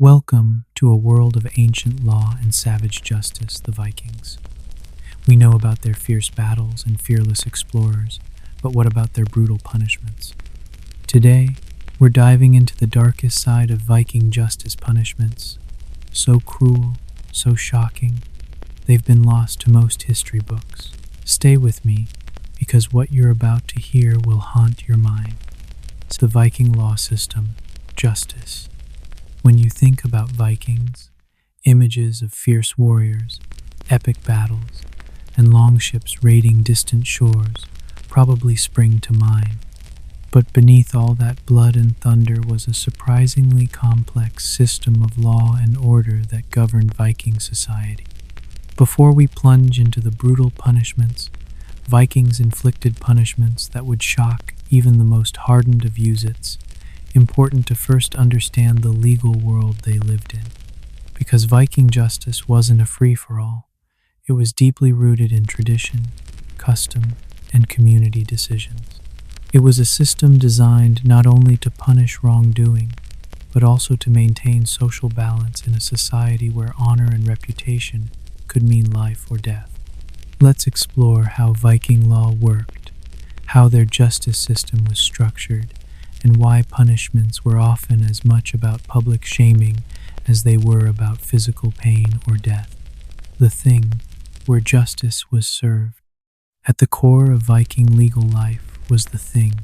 Welcome to a world of ancient law and savage justice, the Vikings. We know about their fierce battles and fearless explorers, but what about their brutal punishments? Today, we're diving into the darkest side of Viking justice punishments. So cruel, so shocking, they've been lost to most history books. Stay with me, because what you're about to hear will haunt your mind. It's the Viking law system, justice. When you think about Vikings, images of fierce warriors, epic battles, and longships raiding distant shores probably spring to mind. But beneath all that blood and thunder was a surprisingly complex system of law and order that governed Viking society. Before we plunge into the brutal punishments, Vikings inflicted punishments that would shock even the most hardened of Usits. Important to first understand the legal world they lived in, because Viking justice wasn't a free-for-all. It was deeply rooted in tradition, custom, and community decisions. It was a system designed not only to punish wrongdoing, but also to maintain social balance in a society where honor and reputation could mean life or death. Let's explore how Viking law worked, how their justice system was structured, and why punishments were often as much about public shaming as they were about physical pain or death. The Thing, where justice was served. At the core of Viking legal life was the Thing,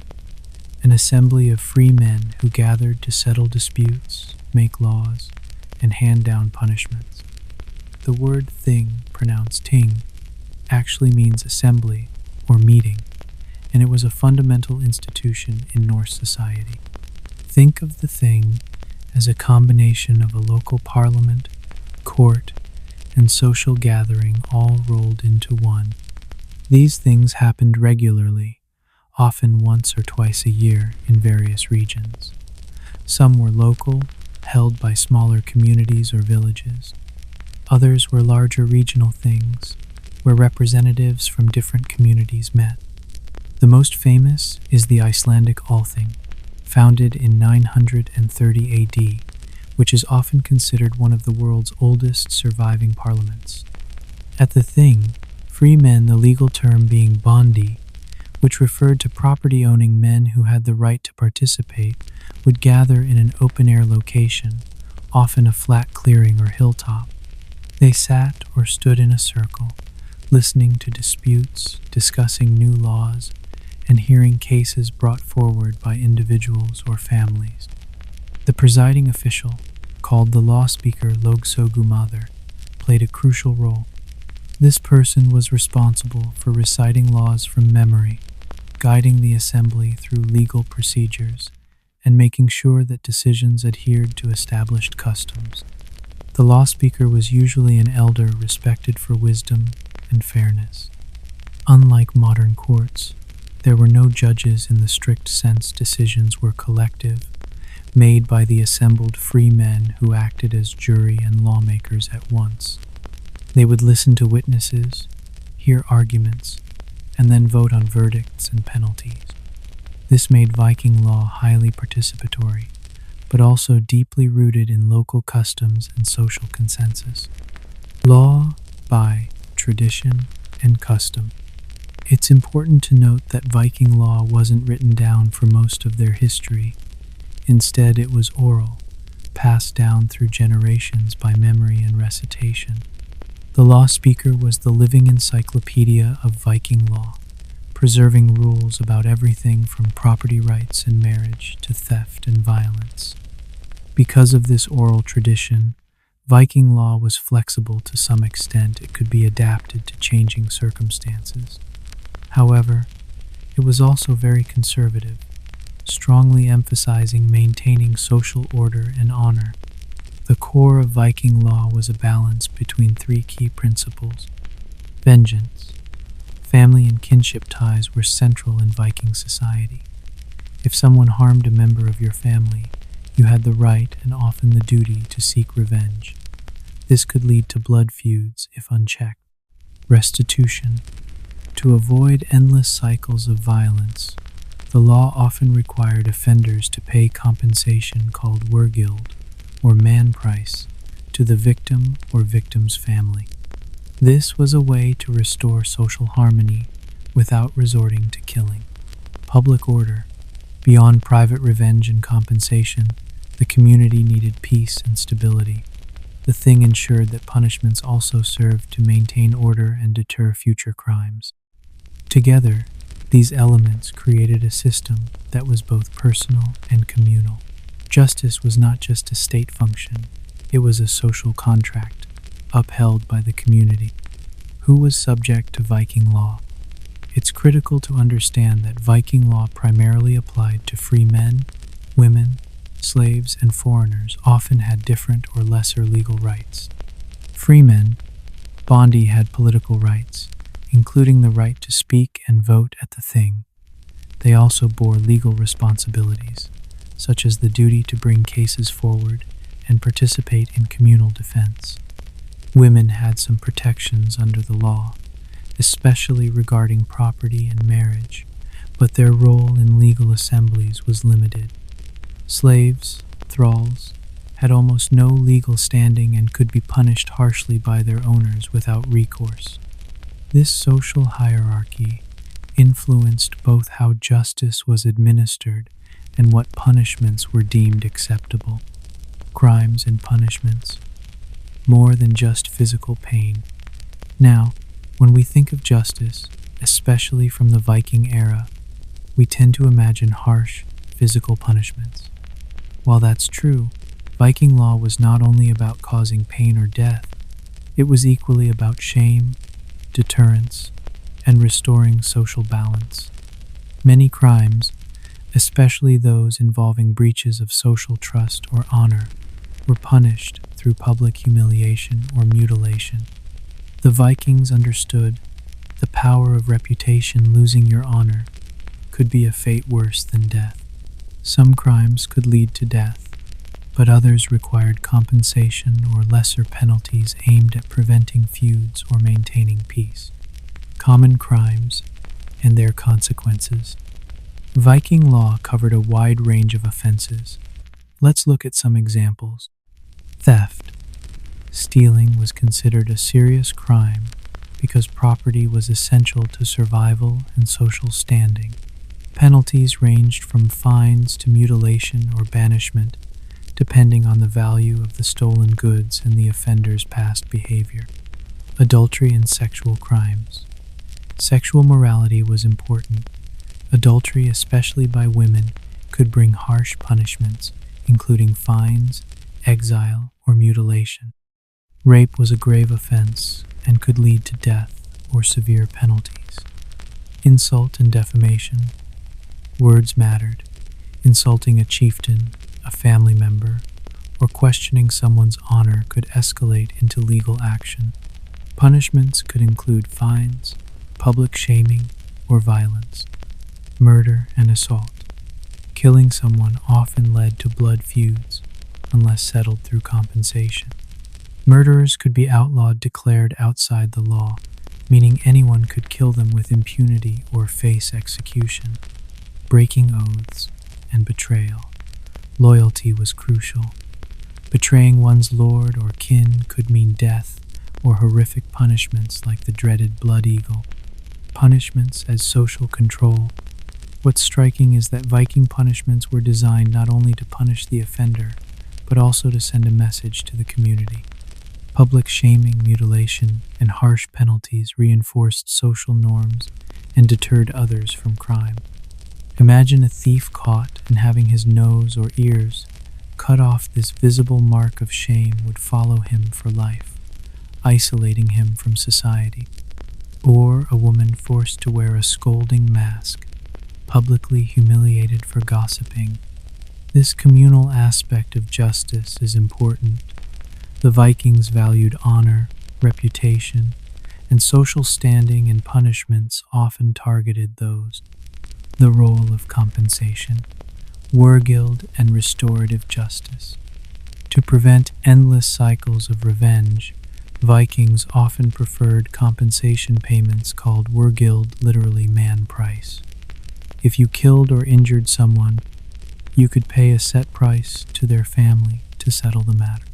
an assembly of free men who gathered to settle disputes, make laws, and hand down punishments. The word Thing, pronounced ting, actually means assembly or meeting, and it was a fundamental institution in Norse society. Think of the Thing as a combination of a local parliament, court, and social gathering all rolled into one. These things happened regularly, often once or twice a year in various regions. Some were local, held by smaller communities or villages. Others were larger regional things, where representatives from different communities met. The most famous is the Icelandic Althing, founded in 930 AD, which is often considered one of the world's oldest surviving parliaments. At the Thing, free men, the legal term being bondi, which referred to property-owning men who had the right to participate, would gather in an open-air location, often a flat clearing or hilltop. They sat or stood in a circle, listening to disputes, discussing new laws, and hearing cases brought forward by individuals or families. The presiding official, called the law speaker Lögsogumaður, played a crucial role. This person was responsible for reciting laws from memory, guiding the assembly through legal procedures, and making sure that decisions adhered to established customs. The law speaker was usually an elder respected for wisdom and fairness. Unlike modern courts, there were no judges in the strict sense. Decisions were collective, made by the assembled free men who acted as jury and lawmakers at once. They would listen to witnesses, hear arguments, and then vote on verdicts and penalties. This made Viking law highly participatory, but also deeply rooted in local customs and social consensus. Law by tradition and custom. It's important to note that Viking law wasn't written down for most of their history. Instead, it was oral, passed down through generations by memory and recitation. The law speaker was the living encyclopedia of Viking law, preserving rules about everything from property rights and marriage to theft and violence. Because of this oral tradition, Viking law was flexible to some extent. It could be adapted to changing circumstances. However, it was also very conservative, strongly emphasizing maintaining social order and honor. The core of Viking law was a balance between three key principles. Vengeance. Family and kinship ties were central in Viking society. If someone harmed a member of your family, you had the right and often the duty to seek revenge. This could lead to blood feuds if unchecked. Restitution. To avoid endless cycles of violence, the law often required offenders to pay compensation called wergild, or man price, to the victim or victim's family. This was a way to restore social harmony without resorting to killing. Public order. Beyond private revenge and compensation, the community needed peace and stability. The thing ensured that punishments also served to maintain order and deter future crimes. Together, these elements created a system that was both personal and communal. Justice was not just a state function, it was a social contract, upheld by the community. Who was subject to Viking law? It's critical to understand that Viking law primarily applied to free men, women, slaves, and foreigners often had different or lesser legal rights. Free men, Bondi, had political rights, including the right to speak and vote at the Thing. They also bore legal responsibilities, such as the duty to bring cases forward and participate in communal defense. Women had some protections under the law, especially regarding property and marriage, but their role in legal assemblies was limited. Slaves, thralls, had almost no legal standing and could be punished harshly by their owners without recourse. This social hierarchy influenced both how justice was administered and what punishments were deemed acceptable. Crimes and punishments. More than just physical pain. Now, when we think of justice, especially from the Viking era, we tend to imagine harsh, physical punishments. While that's true, Viking law was not only about causing pain or death, it was equally about shame, deterrence, and restoring social balance. Many crimes, especially those involving breaches of social trust or honor, were punished through public humiliation or mutilation. The Vikings understood the power of reputation. Losing your honor could be a fate worse than death. Some crimes could lead to death, but others required compensation or lesser penalties aimed at preventing feuds or maintaining peace. Common crimes and their consequences. Viking law covered a wide range of offenses. Let's look at some examples. Theft. Stealing was considered a serious crime because property was essential to survival and social standing. Penalties ranged from fines to mutilation or banishment, depending on the value of the stolen goods and the offender's past behavior. Adultery and sexual crimes. Sexual morality was important. Adultery, especially by women, could bring harsh punishments, including fines, exile, or mutilation. Rape was a grave offense and could lead to death or severe penalties. Insult and defamation. Words mattered. Insulting a chieftain, a family member, or questioning someone's honor could escalate into legal action. Punishments could include fines, public shaming, or violence. Murder and assault. Killing someone often led to blood feuds, unless settled through compensation. Murderers could be outlawed, declared outside the law, meaning anyone could kill them with impunity or face execution. Breaking oaths and betrayal. Loyalty was crucial. Betraying one's lord or kin could mean death or horrific punishments like the dreaded blood eagle. Punishments as social control. What's striking is that Viking punishments were designed not only to punish the offender, but also to send a message to the community. Public shaming, mutilation, and harsh penalties reinforced social norms and deterred others from crime. Imagine a thief caught and having his nose or ears cut off. This visible mark of shame would follow him for life, isolating him from society. Or a woman forced to wear a scolding mask, publicly humiliated for gossiping. This communal aspect of justice is important. The Vikings valued honor, reputation, and social standing, and punishments often targeted those. The role of compensation, wargild, and restorative justice. To prevent endless cycles of revenge, Vikings often preferred compensation payments called wargild, literally man price. If you killed or injured someone, you could pay a set price to their family to settle the matter.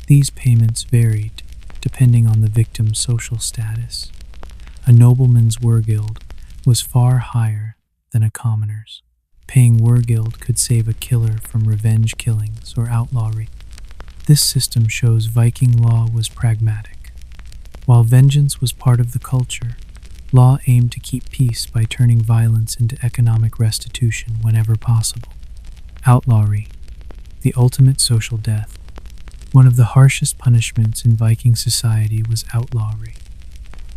These payments varied depending on the victim's social status. A nobleman's wergild was far higher than a commoner's. Paying wergild could save a killer from revenge killings or outlawry. This system shows Viking law was pragmatic. While vengeance was part of the culture, law aimed to keep peace by turning violence into economic restitution whenever possible. Outlawry, the ultimate social death. One of the harshest punishments in Viking society was outlawry.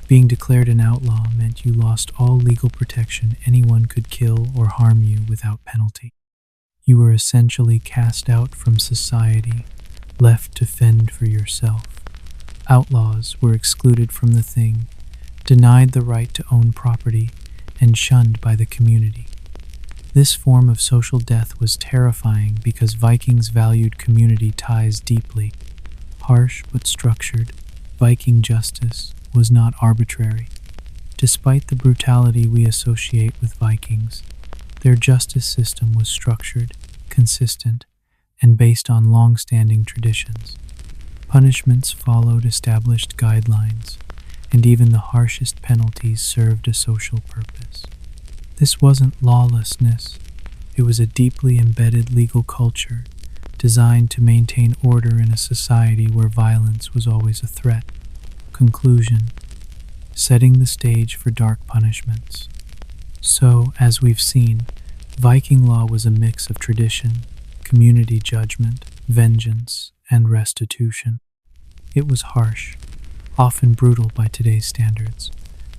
Being declared an outlaw meant you lost all legal protection anyone could kill or harm you without penalty. You were essentially cast out from society, left to fend for yourself. Outlaws were excluded from the thing, denied the right to own property, and shunned by the community. This form of social death was terrifying because Vikings valued community ties deeply. Harsh but structured, Viking justice was not arbitrary. Despite the brutality we associate with Vikings, their justice system was structured, consistent, and based on long-standing traditions. Punishments followed established guidelines, and even the harshest penalties served a social purpose. This wasn't lawlessness, it was a deeply embedded legal culture designed to maintain order in a society where violence was always a threat. Conclusion: setting the stage for dark punishments. So, as we've seen, Viking law was a mix of tradition, community judgment, vengeance, and restitution. It was harsh, often brutal by today's standards,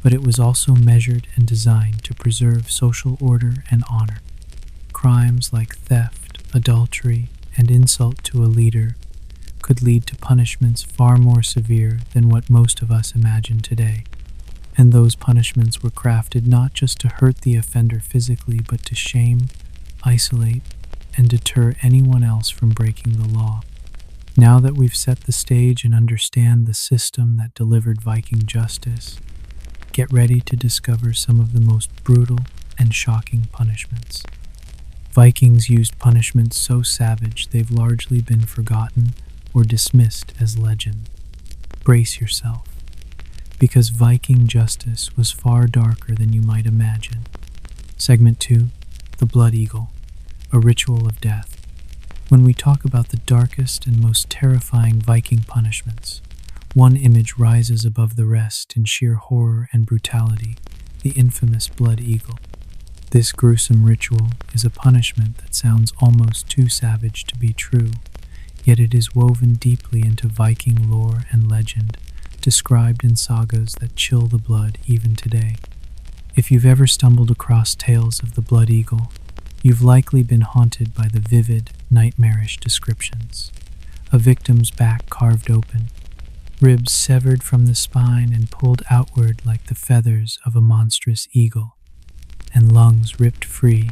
but it was also measured and designed to preserve social order and honor. Crimes like theft, adultery, and insult to a leader could lead to punishments far more severe than what most of us imagine today. And those punishments were crafted not just to hurt the offender physically, but to shame, isolate, and deter anyone else from breaking the law. Now that we've set the stage and understand the system that delivered Viking justice, get ready to discover some of the most brutal and shocking punishments. Vikings used punishments so savage they've largely been forgotten or dismissed as legend. Brace yourself, because Viking justice was far darker than you might imagine. Segment 2, the Blood Eagle, a ritual of death. When we talk about the darkest and most terrifying Viking punishments, one image rises above the rest in sheer horror and brutality: the infamous Blood Eagle. This gruesome ritual is a punishment that sounds almost too savage to be true, yet it is woven deeply into Viking lore and legend, described in sagas that chill the blood even today. If you've ever stumbled across tales of the Blood Eagle, you've likely been haunted by the vivid, nightmarish descriptions. A victim's back carved open, ribs severed from the spine and pulled outward like the feathers of a monstrous eagle, and lungs ripped free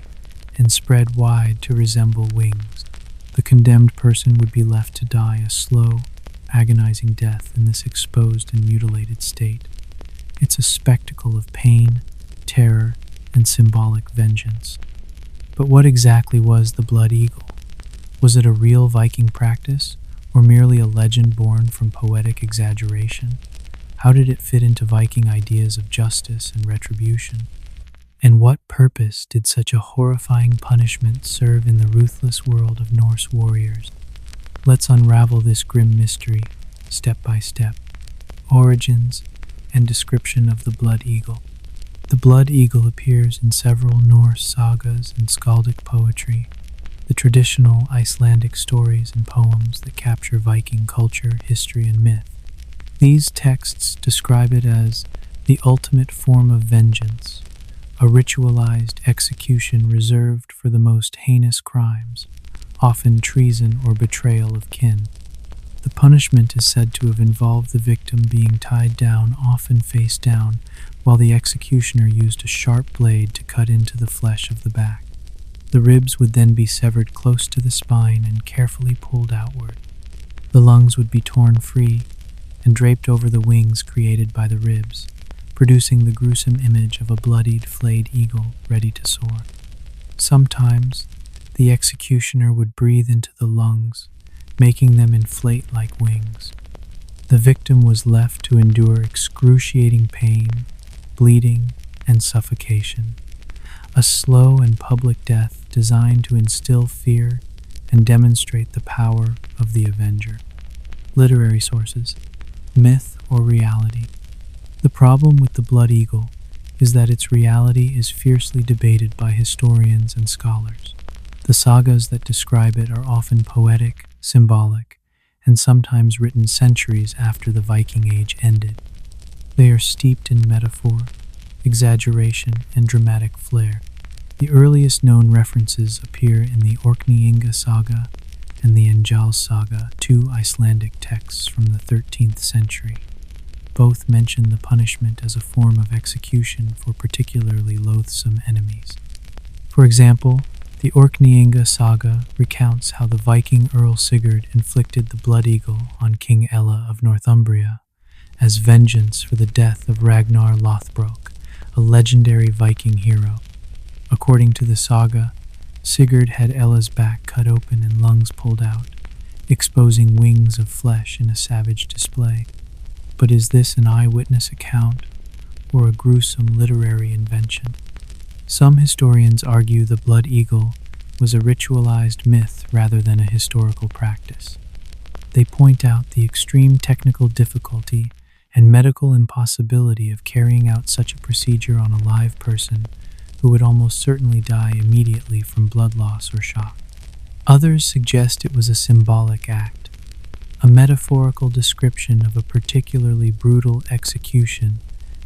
and spread wide to resemble wings. The condemned person would be left to die a slow, agonizing death in this exposed and mutilated state. It's a spectacle of pain, terror, and symbolic vengeance. But what exactly was the Blood Eagle? Was it a real Viking practice, or merely a legend born from poetic exaggeration? How did it fit into Viking ideas of justice and retribution? And what purpose did such a horrifying punishment serve in the ruthless world of Norse warriors? Let's unravel this grim mystery, step by step. Origins and description of the Blood Eagle. The Blood Eagle appears in several Norse sagas and skaldic poetry, the traditional Icelandic stories and poems that capture Viking culture, history, and myth. These texts describe it as the ultimate form of vengeance, a ritualized execution reserved for the most heinous crimes, often treason or betrayal of kin. The punishment is said to have involved the victim being tied down, often face down, while the executioner used a sharp blade to cut into the flesh of the back. The ribs would then be severed close to the spine and carefully pulled outward. The lungs would be torn free and draped over the wings created by the ribs, producing the gruesome image of a bloodied, flayed eagle ready to soar. Sometimes, the executioner would breathe into the lungs, making them inflate like wings. The victim was left to endure excruciating pain, bleeding, and suffocation. A slow and public death designed to instill fear and demonstrate the power of the Avenger. Literary sources: myth or reality. The problem with the Blood Eagle is that its reality is fiercely debated by historians and scholars. The sagas that describe it are often poetic, symbolic, and sometimes written centuries after the Viking Age ended. They are steeped in metaphor, exaggeration, and dramatic flair. The earliest known references appear in the Orkneyinga saga and the Njals saga, two Icelandic texts from the 13th century. Both mention the punishment as a form of execution for particularly loathsome enemies. For example, the Orkneyinga saga recounts how the Viking Earl Sigurd inflicted the Blood Eagle on King Ella of Northumbria as vengeance for the death of Ragnar Lothbrok, a legendary Viking hero. According to the saga, Sigurd had Ella's back cut open and lungs pulled out, exposing wings of flesh in a savage display. But is this an eyewitness account or a gruesome literary invention? Some historians argue the Blood Eagle was a ritualized myth rather than a historical practice. They point out the extreme technical difficulty and medical impossibility of carrying out such a procedure on a live person who would almost certainly die immediately from blood loss or shock. Others suggest it was a symbolic act, a metaphorical description of a particularly brutal execution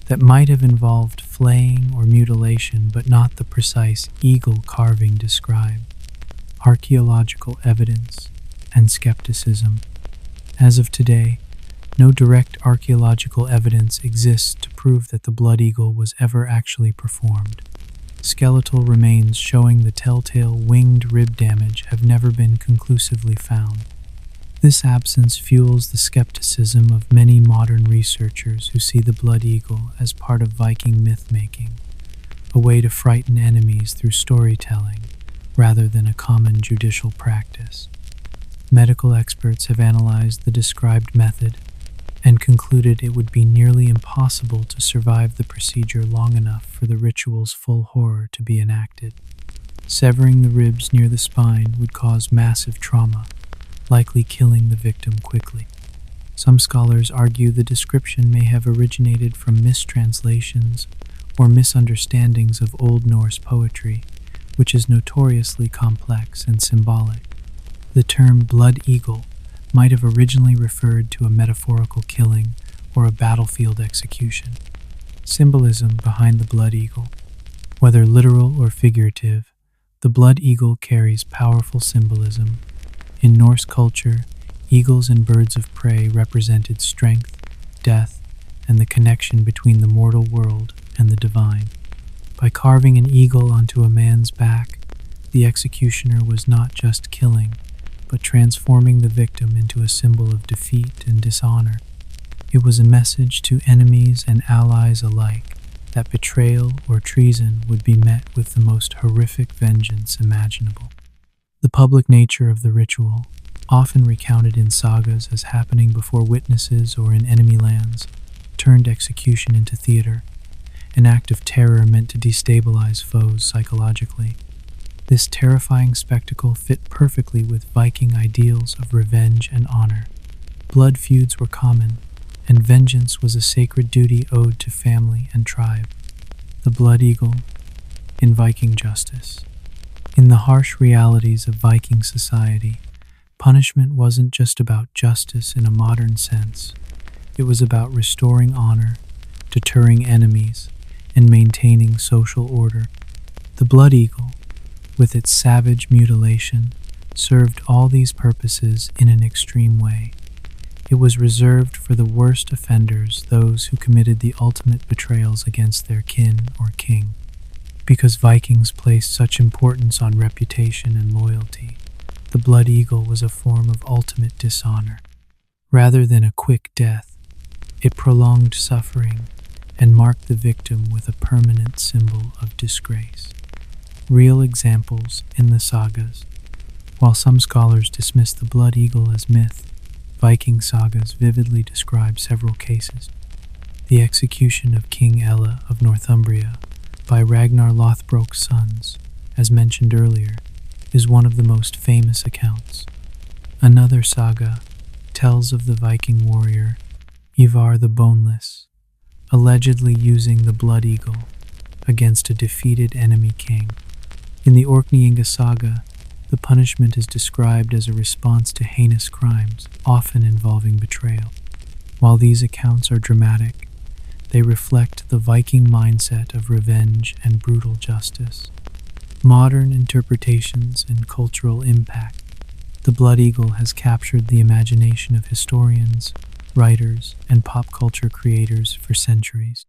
that might have involved flaying or mutilation, but not the precise eagle carving described. Archaeological evidence and skepticism. As of today, no direct archaeological evidence exists to prove that the Blood Eagle was ever actually performed. Skeletal remains showing the telltale winged rib damage have never been conclusively found. This absence fuels the skepticism of many modern researchers who see the Blood Eagle as part of Viking myth-making, a way to frighten enemies through storytelling rather than a common judicial practice. Medical experts have analyzed the described method and concluded it would be nearly impossible to survive the procedure long enough for the ritual's full horror to be enacted. Severing the ribs near the spine would cause massive trauma, likely killing the victim quickly. Some scholars argue the description may have originated from mistranslations or misunderstandings of Old Norse poetry, which is notoriously complex and symbolic. The term Blood Eagle might have originally referred to a metaphorical killing or a battlefield execution. Symbolism behind the Blood Eagle. Whether literal or figurative, the Blood Eagle carries powerful symbolism. In Norse culture, eagles and birds of prey represented strength, death, and the connection between the mortal world and the divine. By carving an eagle onto a man's back, the executioner was not just killing, but transforming the victim into a symbol of defeat and dishonor. It was a message to enemies and allies alike that betrayal or treason would be met with the most horrific vengeance imaginable. The public nature of the ritual, often recounted in sagas as happening before witnesses or in enemy lands, turned execution into theater, an act of terror meant to destabilize foes psychologically. This terrifying spectacle fit perfectly with Viking ideals of revenge and honor. Blood feuds were common, and vengeance was a sacred duty owed to family and tribe. The Blood Eagle in Viking justice. In the harsh realities of Viking society, punishment wasn't just about justice in a modern sense. It was about restoring honor, deterring enemies, and maintaining social order. The Blood Eagle, with its savage mutilation, served all these purposes in an extreme way. It was reserved for the worst offenders, those who committed the ultimate betrayals against their kin or king. Because Vikings placed such importance on reputation and loyalty, the Blood Eagle was a form of ultimate dishonor. Rather than a quick death, it prolonged suffering and marked the victim with a permanent symbol of disgrace. Real examples in the sagas. While some scholars dismiss the blood eagle as myth, Viking sagas vividly describe several cases. The execution of King Ella of Northumbria by Ragnar Lothbrok's sons, as mentioned earlier, is one of the most famous accounts. Another saga tells of the Viking warrior Ivar the Boneless, allegedly using the blood eagle against a defeated enemy king. In the Orkneyinga saga, the punishment is described as a response to heinous crimes, often involving betrayal. While these accounts are dramatic, they reflect the Viking mindset of revenge and brutal justice. Modern interpretations and cultural impact. The blood eagle has captured the imagination of historians, writers, and pop culture creators for centuries.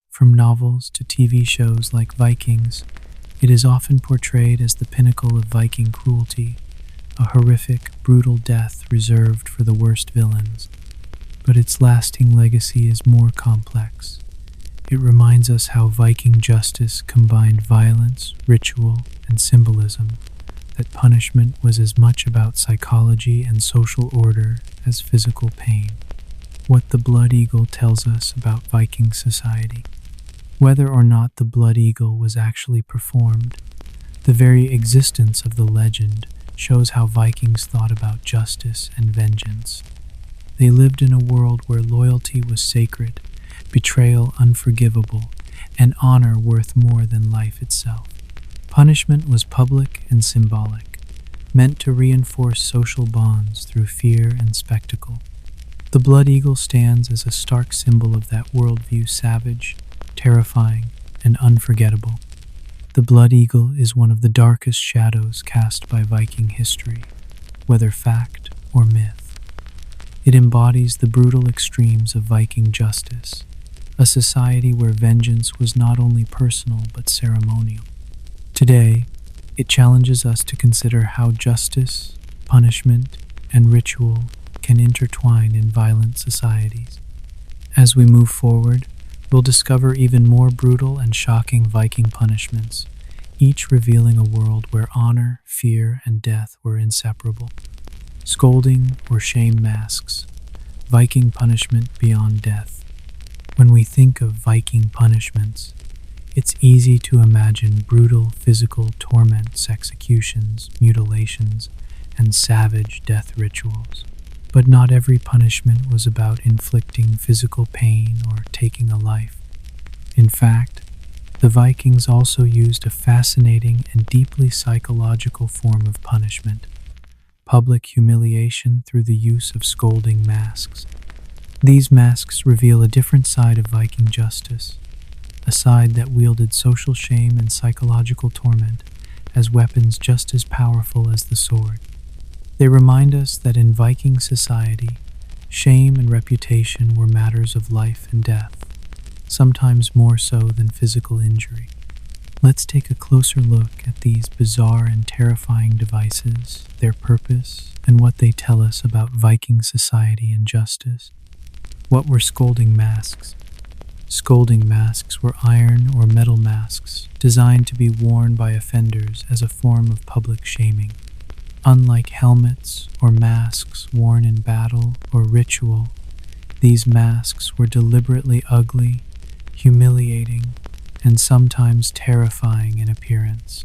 From novels to TV shows like Vikings, it is often portrayed as the pinnacle of Viking cruelty, a horrific, brutal death reserved for the worst villains. But its lasting legacy is more complex. It reminds us how Viking justice combined violence, ritual, and symbolism, that punishment was as much about psychology and social order as physical pain. What the blood eagle tells us about Viking society. Whether or not the blood eagle was actually performed, the very existence of the legend shows how Vikings thought about justice and vengeance. They lived in a world where loyalty was sacred, betrayal unforgivable, and honor worth more than life itself. Punishment was public and symbolic, meant to reinforce social bonds through fear and spectacle. The blood eagle stands as a stark symbol of that worldview, savage, terrifying, and unforgettable. The blood eagle is one of the darkest shadows cast by Viking history, whether fact or myth. It embodies the brutal extremes of Viking justice, a society where vengeance was not only personal but ceremonial. Today, it challenges us to consider how justice, punishment, and ritual can intertwine in violent societies. As we move forward, we'll discover even more brutal and shocking Viking punishments, each revealing a world where honor, fear, and death were inseparable. Scolding or shame masks, Viking punishment beyond death. When we think of Viking punishments, it's easy to imagine brutal physical torments, executions, mutilations, and savage death rituals. But not every punishment was about inflicting physical pain or taking a life. In fact, the Vikings also used a fascinating and deeply psychological form of punishment: public humiliation through the use of scolding masks. These masks reveal a different side of Viking justice, a side that wielded social shame and psychological torment as weapons just as powerful as the sword. They remind us that in Viking society, shame and reputation were matters of life and death, sometimes more so than physical injury. Let's take a closer look at these bizarre and terrifying devices, their purpose, and what they tell us about Viking society and justice. What were scolding masks? Scolding masks were iron or metal masks designed to be worn by offenders as a form of public shaming. Unlike helmets or masks worn in battle or ritual, these masks were deliberately ugly, humiliating, and sometimes terrifying in appearance.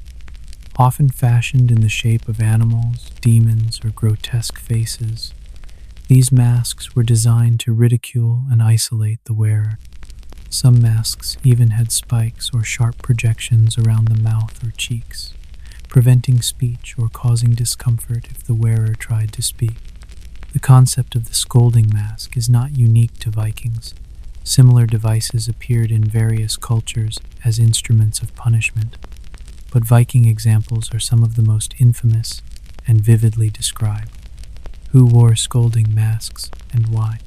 Often fashioned in the shape of animals, demons, or grotesque faces, these masks were designed to ridicule and isolate the wearer. Some masks even had spikes or sharp projections around the mouth or cheeks, preventing speech or causing discomfort if the wearer tried to speak. The concept of the scolding mask is not unique to Vikings. Similar devices appeared in various cultures as instruments of punishment, but Viking examples are some of the most infamous and vividly described. Who wore scolding masks and why?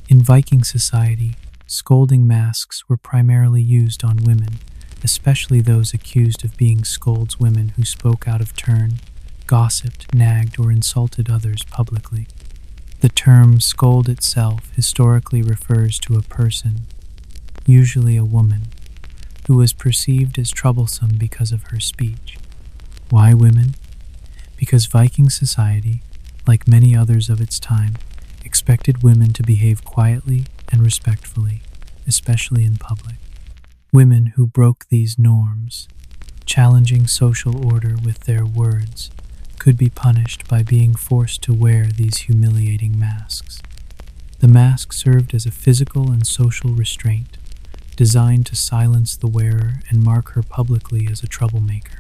In Viking society, scolding masks were primarily used on women, especially those accused of being scoldswomen who spoke out of turn, gossiped, nagged, or insulted others publicly. The term scold itself historically refers to a person, usually a woman, who was perceived as troublesome because of her speech. Why women? because Viking society, like many others of its time, expected women to behave quietly and respectfully, especially in public. Women who broke these norms, challenging social order with their words, could be punished by being forced to wear these humiliating masks. The mask served as a physical and social restraint, designed to silence the wearer and mark her publicly as a troublemaker.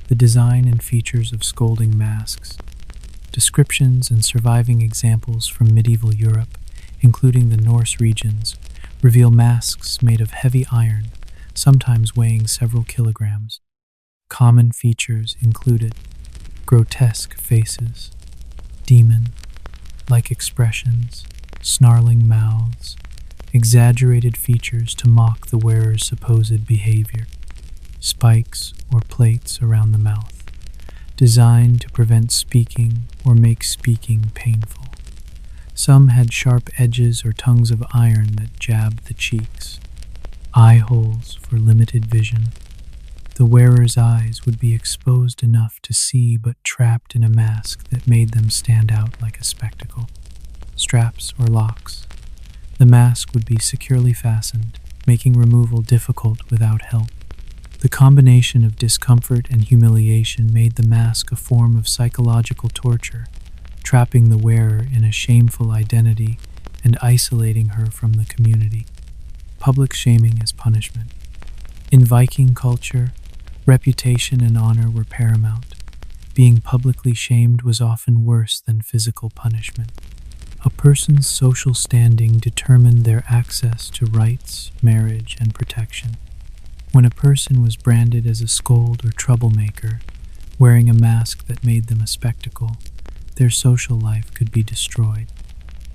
The design and features of scolding masks, descriptions and surviving examples from medieval Europe, including the Norse regions, reveal masks made of heavy iron, sometimes weighing several kilograms. Common features included grotesque faces, demon-like expressions, snarling mouths, exaggerated features to mock the wearer's supposed behavior, spikes or plates around the mouth, designed to prevent speaking or make speaking painful. Some had sharp edges or tongues of iron that jabbed the cheeks, eye holes for limited vision. The wearer's eyes would be exposed enough to see but trapped in a mask that made them stand out like a spectacle. Straps or locks. The mask would be securely fastened, making removal difficult without help. The combination of discomfort and humiliation made the mask a form of psychological torture, trapping the wearer in a shameful identity and isolating her from the community. Public shaming as punishment. In Viking culture, reputation and honor were paramount. Being publicly shamed was often worse than physical punishment. A person's social standing determined their access to rights, marriage, and protection. When a person was branded as a scold or troublemaker, wearing a mask that made them a spectacle, their social life could be destroyed.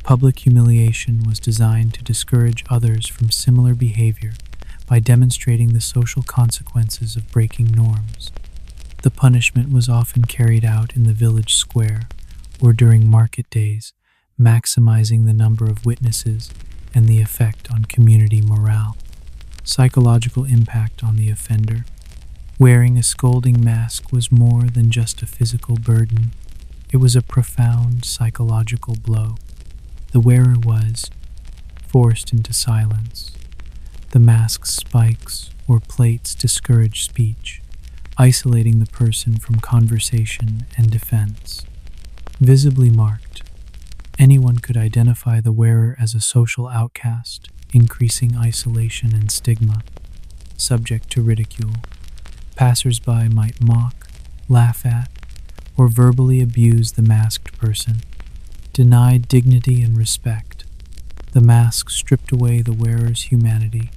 Public humiliation was designed to discourage others from similar behavior by demonstrating the social consequences of breaking norms. The punishment was often carried out in the village square or during market days, maximizing the number of witnesses and the effect on community morale. Psychological impact on the offender. Wearing a scolding mask was more than just a physical burden. It was a profound psychological blow. The wearer was forced into silence. The mask's spikes or plates discouraged speech, isolating the person from conversation and defense. Visibly marked. Anyone could identify the wearer as a social outcast, increasing isolation and stigma. Subject to ridicule. Passers-by might mock, laugh at, or verbally abuse the masked person. Denied dignity and respect. The mask stripped away the wearer's humanity,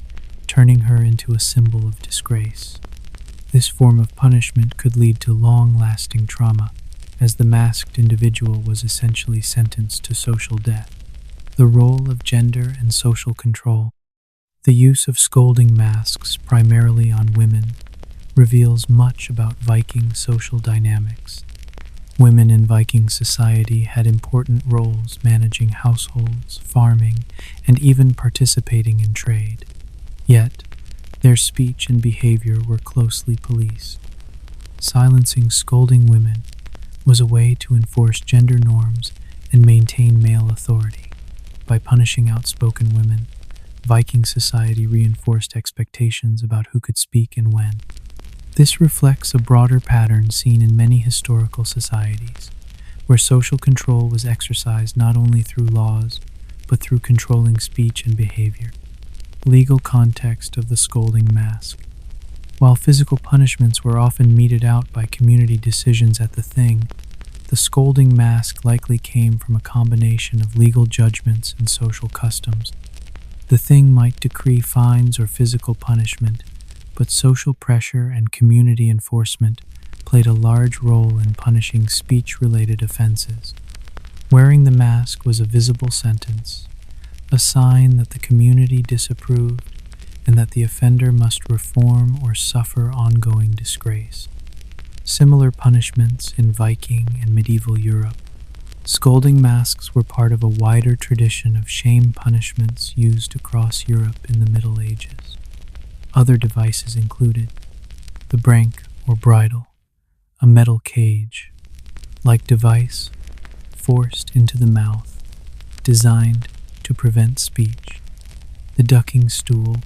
turning her into a symbol of disgrace. This form of punishment could lead to long-lasting trauma, as the masked individual was essentially sentenced to social death. The role of gender and social control. The use of scolding masks, primarily on women, reveals much about Viking social dynamics. Women in Viking society had important roles managing households, farming, and even participating in trade. Yet, their speech and behavior were closely policed. Silencing scolding women was a way to enforce gender norms and maintain male authority. By punishing outspoken women, Viking society reinforced expectations about who could speak and when. This reflects a broader pattern seen in many historical societies, where social control was exercised not only through laws, but through controlling speech and behavior. Legal context of the scolding mask. While physical punishments were often meted out by community decisions at the Thing, the scolding mask likely came from a combination of legal judgments and social customs. The Thing might decree fines or physical punishment, but social pressure and community enforcement played a large role in punishing speech-related offenses. Wearing the mask was a visible sentence, a sign that the community disapproved and that the offender must reform or suffer ongoing disgrace. Similar punishments in Viking and medieval Europe. Scolding masks were part of a wider tradition of shame punishments used across Europe in the Middle Ages. Other devices included the brank or bridle, a metal cage, like device forced into the mouth, designed to prevent speech. The ducking stool,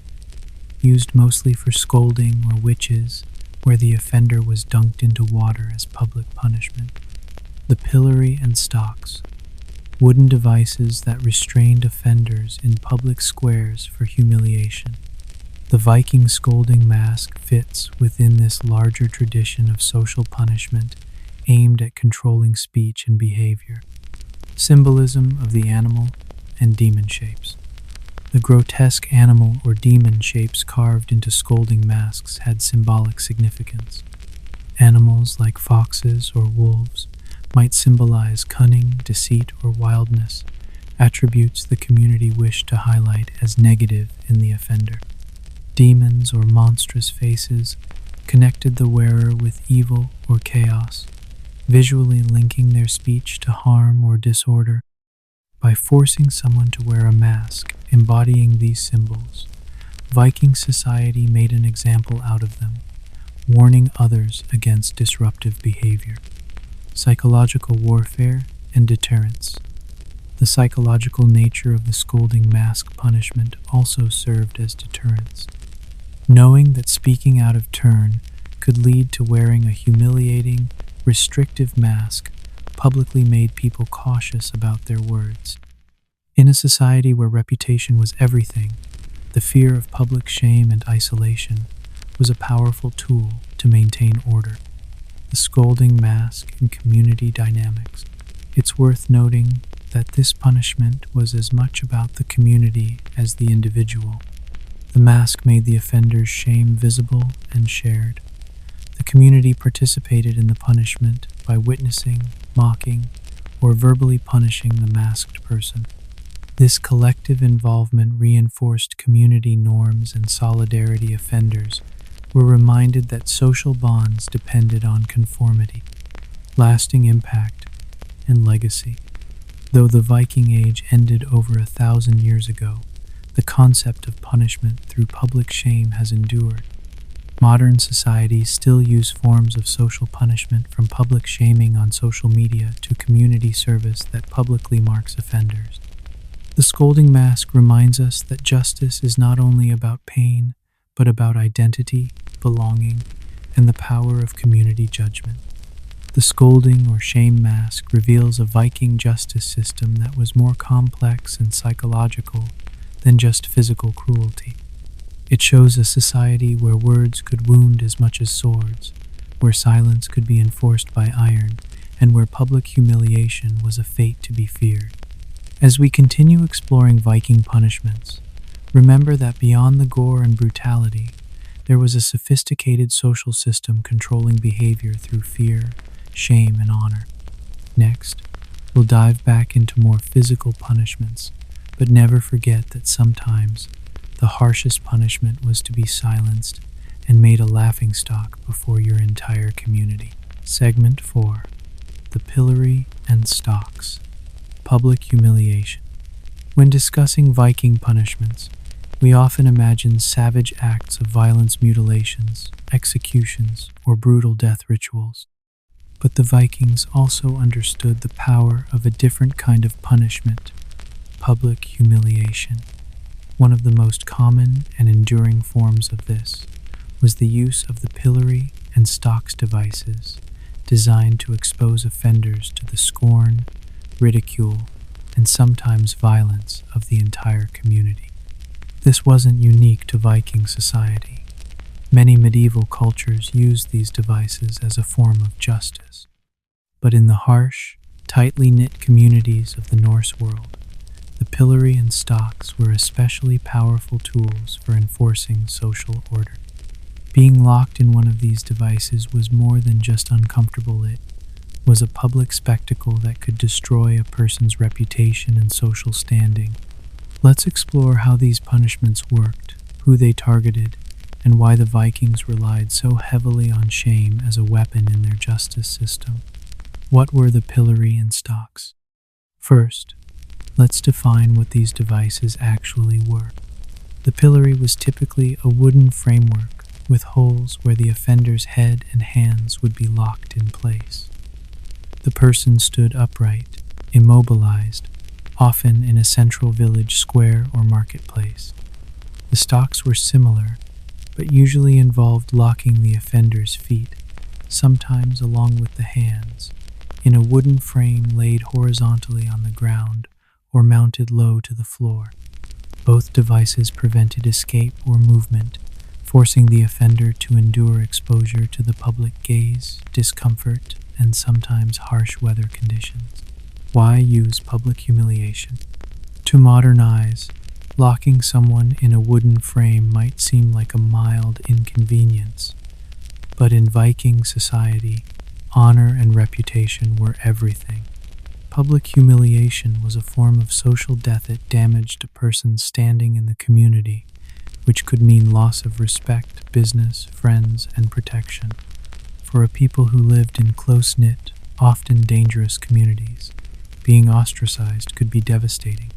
used mostly for scolding or witches, where the offender was dunked into water as public punishment. The pillory and stocks, wooden devices that restrained offenders in public squares for humiliation. The Viking scolding mask fits within this larger tradition of social punishment aimed at controlling speech and behavior. Symbolism of the animal and demon shapes. The grotesque animal or demon shapes carved into scolding masks had symbolic significance. Animals like foxes or wolves might symbolize cunning, deceit, or wildness, attributes the community wished to highlight as negative in the offender. Demons or monstrous faces connected the wearer with evil or chaos, visually linking their speech to harm or disorder. By forcing someone to wear a mask embodying these symbols, Viking society made an example out of them, warning others against disruptive behavior. Psychological warfare and deterrence. The psychological nature of the scolding mask punishment also served as deterrence. Knowing that speaking out of turn could lead to wearing a humiliating, restrictive mask publicly made people cautious about their words. In a society where reputation was everything, the fear of public shame and isolation was a powerful tool to maintain order. The scolding mask and community dynamics. It's worth noting that this punishment was as much about the community as the individual. The mask made the offender's shame visible and shared. The community participated in the punishment by witnessing, mocking, or verbally punishing the masked person. This collective involvement reinforced community norms and solidarity. Offenders were reminded that social bonds depended on conformity, lasting impact, and legacy. Though the Viking Age ended over 1,000 years ago, the concept of punishment through public shame has endured. Modern societies still use forms of social punishment, from public shaming on social media to community service that publicly marks offenders. The scolding mask reminds us that justice is not only about pain, but about identity, belonging, and the power of community judgment. The scolding or shame mask reveals a Viking justice system that was more complex and psychological than just physical cruelty. It shows a society where words could wound as much as swords, where silence could be enforced by iron, and where public humiliation was a fate to be feared. As we continue exploring Viking punishments, remember that beyond the gore and brutality, there was a sophisticated social system controlling behavior through fear, shame, and honor. Next, we'll dive back into more physical punishments, but never forget that sometimes the harshest punishment was to be silenced and made a laughingstock before your entire community. Segment 4. The Pillory and Stocks. Public humiliation. When discussing Viking punishments, we often imagine savage acts of violence, mutilations, executions, or brutal death rituals. But the Vikings also understood the power of a different kind of punishment: public humiliation. One of the most common and enduring forms of this was the use of the pillory and stocks devices, designed to expose offenders to the scorn, ridicule, and sometimes violence of the entire community. This wasn't unique to Viking society. Many medieval cultures used these devices as a form of justice. But in the harsh, tightly knit communities of the Norse world, the pillory and stocks were especially powerful tools for enforcing social order. Being locked in one of these devices was more than just uncomfortable. It was a public spectacle that could destroy a person's reputation and social standing. Let's explore how these punishments worked, who they targeted, and why the Vikings relied so heavily on shame as a weapon in their justice system. What were the pillory and stocks? First, let's define what these devices actually were. The pillory was typically a wooden framework with holes where the offender's head and hands would be locked in place. The person stood upright, immobilized, often in a central village square or marketplace. The stocks were similar, but usually involved locking the offender's feet, sometimes along with the hands, in a wooden frame laid horizontally on the ground or mounted low to the floor. Both devices prevented escape or movement, forcing the offender to endure exposure to the public gaze, discomfort, and sometimes harsh weather conditions. Why use public humiliation? To modernize, locking someone in a wooden frame might seem like a mild inconvenience, but in Viking society, honor and reputation were everything. Public humiliation was a form of social death that damaged a person's standing in the community, which could mean loss of respect, business, friends, and protection. For a people who lived in close-knit, often dangerous communities, being ostracized could be devastating.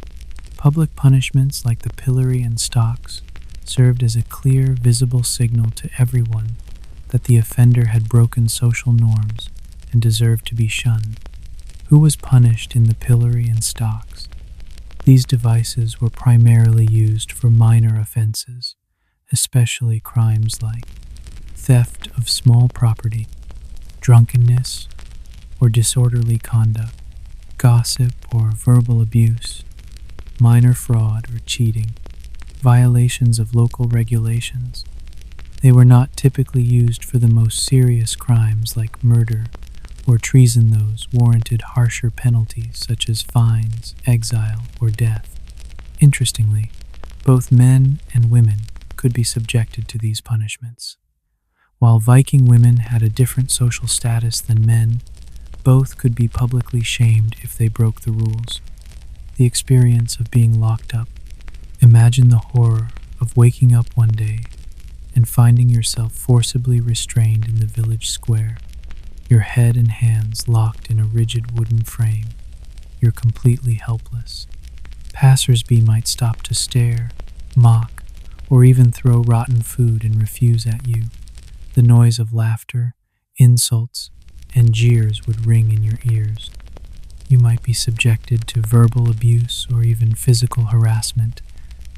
Public punishments like the pillory and stocks served as a clear, visible signal to everyone that the offender had broken social norms and deserved to be shunned. Who was punished in the pillory and stocks? These devices were primarily used for minor offenses, especially crimes like theft of small property, drunkenness or disorderly conduct, gossip or verbal abuse, minor fraud or cheating, violations of local regulations. They were not typically used for the most serious crimes like murder or treason. Those warranted harsher penalties such as fines, exile, or death. Interestingly, both men and women could be subjected to these punishments. While Viking women had a different social status than men, both could be publicly shamed if they broke the rules. The experience of being locked up. Imagine the horror of waking up one day and finding yourself forcibly restrained in the village square, your head and hands locked in a rigid wooden frame. You're completely helpless. Passers-by might stop to stare, mock, or even throw rotten food and refuse at you. The noise of laughter, insults, and jeers would ring in your ears. You might be subjected to verbal abuse or even physical harassment,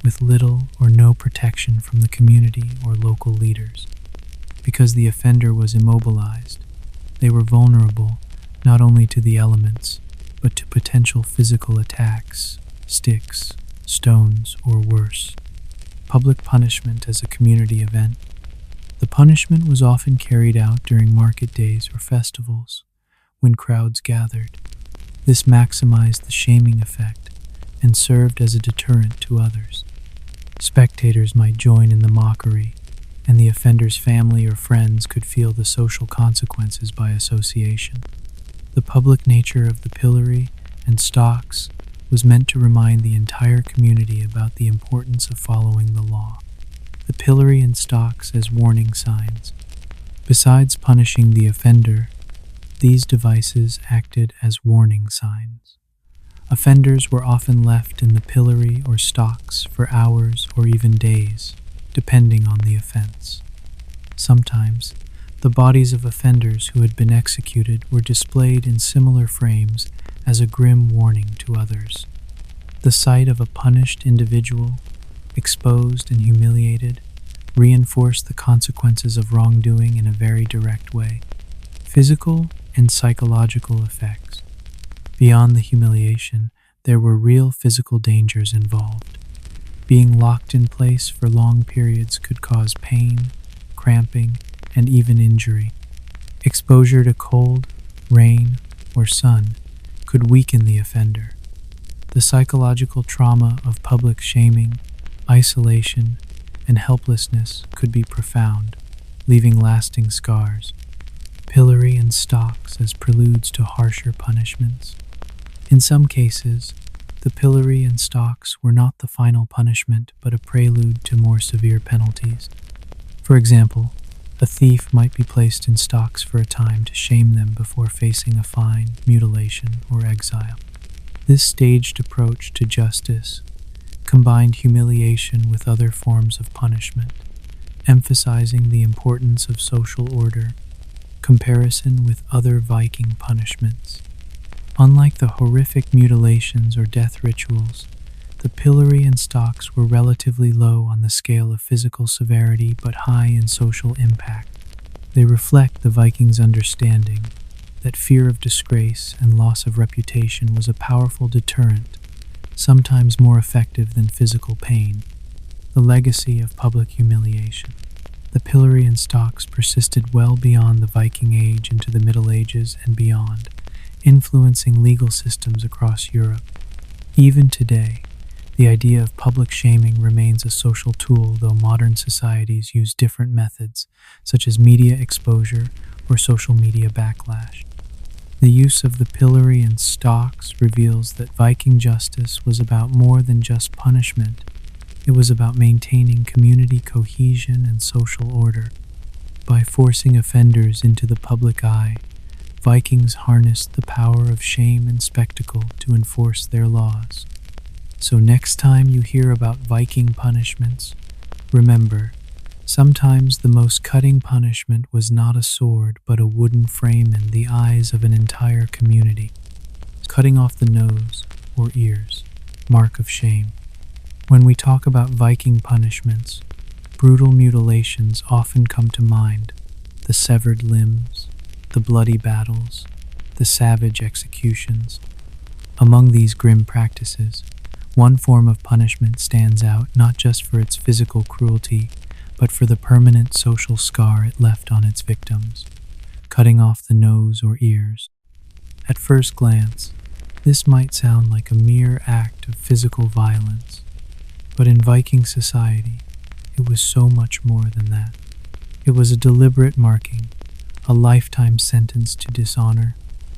with little or no protection from the community or local leaders. Because the offender was immobilized, they were vulnerable not only to the elements, but to potential physical attacks, sticks, stones, or worse. Public punishment as a community event. The punishment was often carried out during market days or festivals, when crowds gathered. This maximized the shaming effect and served as a deterrent to others. Spectators might join in the mockery, and the offender's family or friends could feel the social consequences by association. The public nature of the pillory and stocks was meant to remind the entire community about the importance of following the law. The pillory and stocks as warning signs. Besides punishing the offender, these devices acted as warning signs. Offenders were often left in the pillory or stocks for hours or even days, depending on the offense. Sometimes, the bodies of offenders who had been executed were displayed in similar frames as a grim warning to others. The sight of a punished individual, exposed and humiliated, reinforced the consequences of wrongdoing in a very direct way. Physical and psychological effects. Beyond the humiliation, there were real physical dangers involved. Being locked in place for long periods could cause pain, cramping, and even injury. Exposure to cold, rain, or sun could weaken the offender. The psychological trauma of public shaming, isolation, and helplessness could be profound, leaving lasting scars. Pillory and stocks as preludes to harsher punishments. In some cases, the pillory and stocks were not the final punishment, but a prelude to more severe penalties. For example, a thief might be placed in stocks for a time to shame them before facing a fine, mutilation, or exile. This staged approach to justice combined humiliation with other forms of punishment, emphasizing the importance of social order Comparison with other Viking punishments. Unlike the horrific mutilations or death rituals, the pillory and stocks were relatively low on the scale of physical severity but high in social impact. They reflect the Vikings' understanding that fear of disgrace and loss of reputation was a powerful deterrent, sometimes more effective than physical pain. The legacy of public humiliation. The pillory and stocks persisted well beyond the Viking Age into the Middle Ages and beyond, influencing legal systems across Europe. Even today, the idea of public shaming remains a social tool, though modern societies use different methods, such as media exposure or social media backlash. The use of the pillory and stocks reveals that Viking justice was about more than just punishment. It was about maintaining community cohesion and social order. By forcing offenders into the public eye, Vikings harnessed the power of shame and spectacle to enforce their laws. So next time you hear about Viking punishments, remember, sometimes the most cutting punishment was not a sword but a wooden frame in the eyes of an entire community. Cutting off the nose or ears, mark of shame. When we talk about Viking punishments, brutal mutilations often come to mind: the severed limbs, the bloody battles, the savage executions. Among these grim practices, one form of punishment stands out not just for its physical cruelty, but for the permanent social scar it left on its victims: cutting off the nose or ears. At first glance, this might sound like a mere act of physical violence, but in Viking society, it was so much more than that. It was a deliberate marking, a lifetime sentence to dishonor,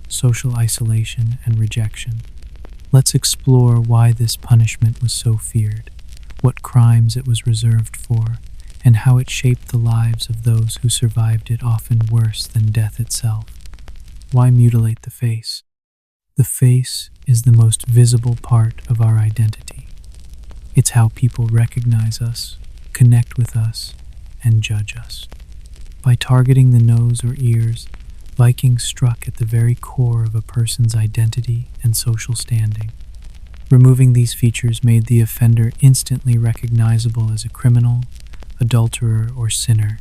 social isolation, and rejection. Let's explore why this punishment was so feared, what crimes it was reserved for, and how it shaped the lives of those who survived it, often worse than death itself. Why mutilate the face? The face is the most visible part of our identity. It's how people recognize us, connect with us, and judge us. By targeting the nose or ears, Vikings struck at the very core of a person's identity and social standing. Removing these features made the offender instantly recognizable as a criminal, adulterer, or sinner.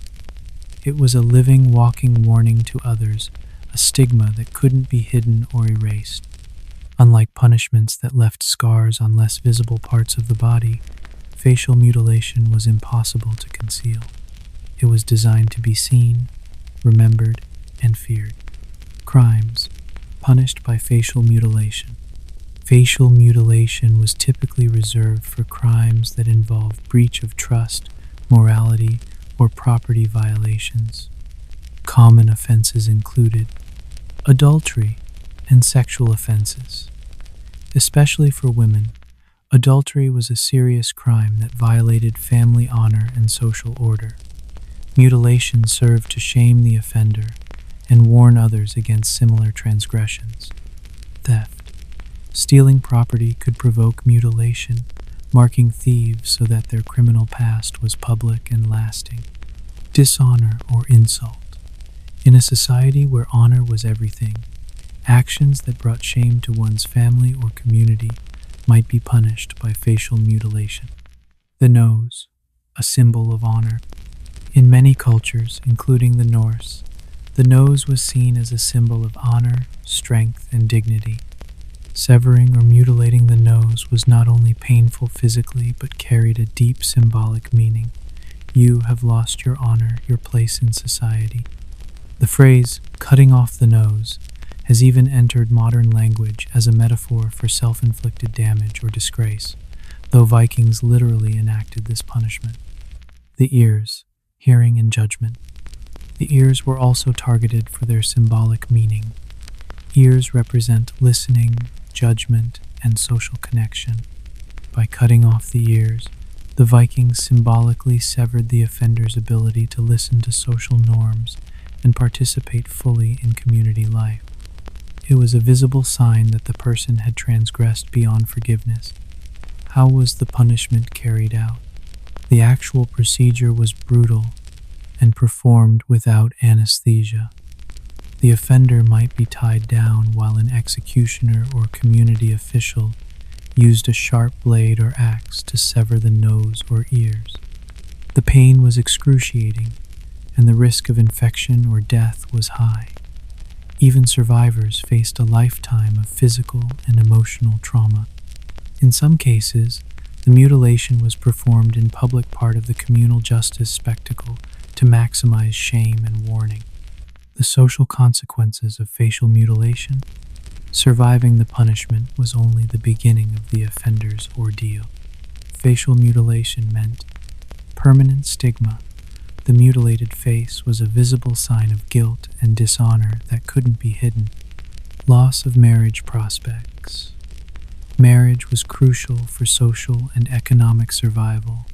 It was a living, walking warning to others, a stigma that couldn't be hidden or erased. Unlike punishments that left scars on less visible parts of the body, facial mutilation was impossible to conceal. It was designed to be seen, remembered, and feared. Crimes punished by facial mutilation. Facial mutilation was typically reserved for crimes that involved breach of trust, morality, or property violations. Common offenses included adultery and sexual offenses. Especially for women, adultery was a serious crime that violated family honor and social order. Mutilation served to shame the offender and warn others against similar transgressions. Theft. Stealing property could provoke mutilation, marking thieves so that their criminal past was public and lasting. Dishonor or insult. In a society where honor was everything, actions that brought shame to one's family or community might be punished by facial mutilation. The nose, a symbol of honor. In many cultures, including the Norse, the nose was seen as a symbol of honor, strength, and dignity. Severing or mutilating the nose was not only painful physically, but carried a deep symbolic meaning. You have lost your honor, your place in society. The phrase, cutting off the nose, has even entered modern language as a metaphor for self-inflicted damage or disgrace, though Vikings literally enacted this punishment. The ears, hearing and judgment. The ears were also targeted for their symbolic meaning. Ears represent listening, judgment, and social connection. By cutting off the ears, the Vikings symbolically severed the offender's ability to listen to social norms and participate fully in community life. It was a visible sign that the person had transgressed beyond forgiveness. How was the punishment carried out? The actual procedure was brutal and performed without anesthesia. The offender might be tied down while an executioner or community official used a sharp blade or axe to sever the nose or ears. The pain was excruciating, and the risk of infection or death was high. Even survivors faced a lifetime of physical and emotional trauma. In some cases, the mutilation was performed in public, part of the communal justice spectacle, to maximize shame and warning. The social consequences of facial mutilation. Surviving the punishment was only the beginning of the offender's ordeal. Facial mutilation meant permanent stigma. The mutilated face was a visible sign of guilt and dishonor that couldn't be hidden. Loss of marriage prospects. Marriage was crucial for social and economic survival.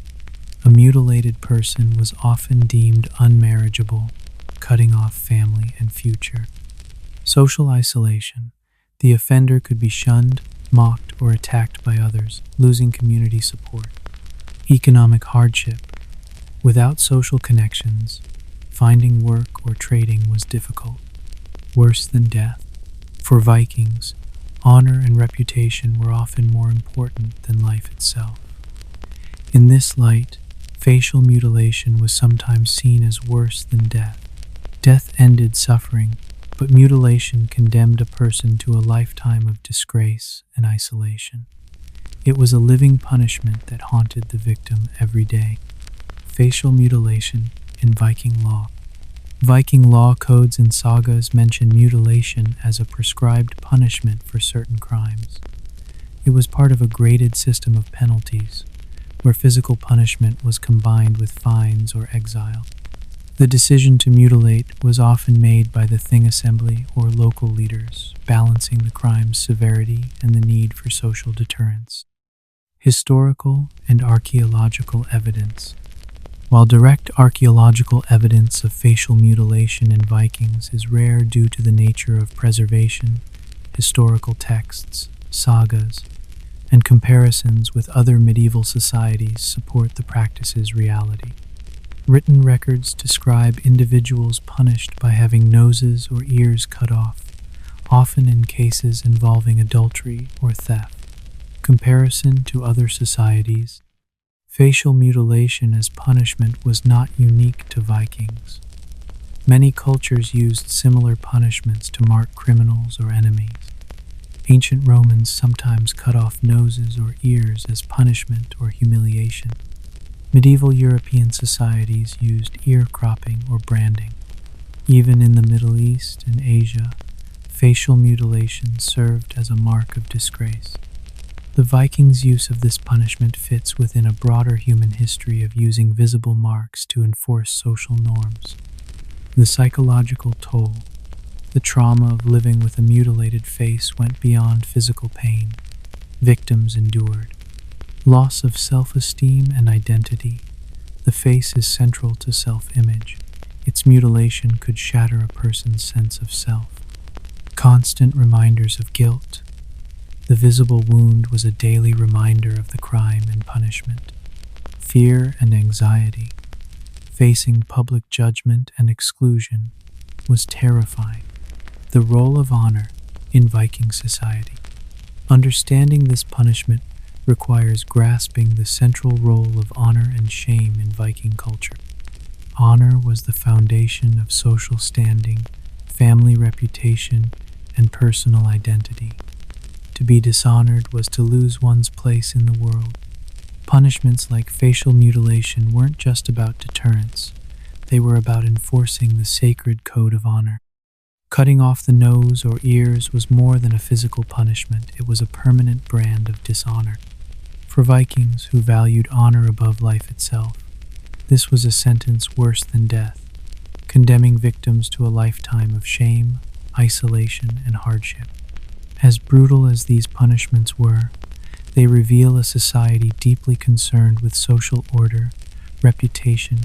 A mutilated person was often deemed unmarriageable, cutting off family and future. Social isolation. The offender could be shunned, mocked, or attacked by others, losing community support. Economic hardship. Without social connections, finding work or trading was difficult. Worse than death. For Vikings, honor and reputation were often more important than life itself. In this light, facial mutilation was sometimes seen as worse than death. Death ended suffering, but mutilation condemned a person to a lifetime of disgrace and isolation. It was a living punishment that haunted the victim every day. Facial mutilation in Viking law. Viking law codes and sagas mention mutilation as a prescribed punishment for certain crimes. It was part of a graded system of penalties, where physical punishment was combined with fines or exile. The decision to mutilate was often made by the Thing assembly or local leaders, balancing the crime's severity and the need for social deterrence. Historical and archaeological evidence. While direct archaeological evidence of facial mutilation in Vikings is rare due to the nature of preservation, historical texts, sagas, and comparisons with other medieval societies support the practice's reality. Written records describe individuals punished by having noses or ears cut off, often in cases involving adultery or theft. Comparison to other societies. Facial mutilation as punishment was not unique to Vikings. Many cultures used similar punishments to mark criminals or enemies. Ancient Romans sometimes cut off noses or ears as punishment or humiliation. Medieval European societies used ear cropping or branding. Even in the Middle East and Asia, facial mutilation served as a mark of disgrace. The Vikings' use of this punishment fits within a broader human history of using visible marks to enforce social norms. The psychological toll. The trauma of living with a mutilated face went beyond physical pain. Victims endured loss of self-esteem and identity. The face is central to self-image. Its mutilation could shatter a person's sense of self. Constant reminders of guilt. The visible wound was a daily reminder of the crime and punishment. Fear and anxiety. Facing public judgment and exclusion was terrifying. The role of honor in Viking society. Understanding this punishment requires grasping the central role of honor and shame in Viking culture. Honor was the foundation of social standing, family reputation, and personal identity. To be dishonored was to lose one's place in the world. Punishments like facial mutilation weren't just about deterrence. They were about enforcing the sacred code of honor. Cutting off the nose or ears was more than a physical punishment. It was a permanent brand of dishonor. For Vikings who valued honor above life itself, this was a sentence worse than death, condemning victims to a lifetime of shame, isolation, and hardship. As brutal as these punishments were, they reveal a society deeply concerned with social order, reputation,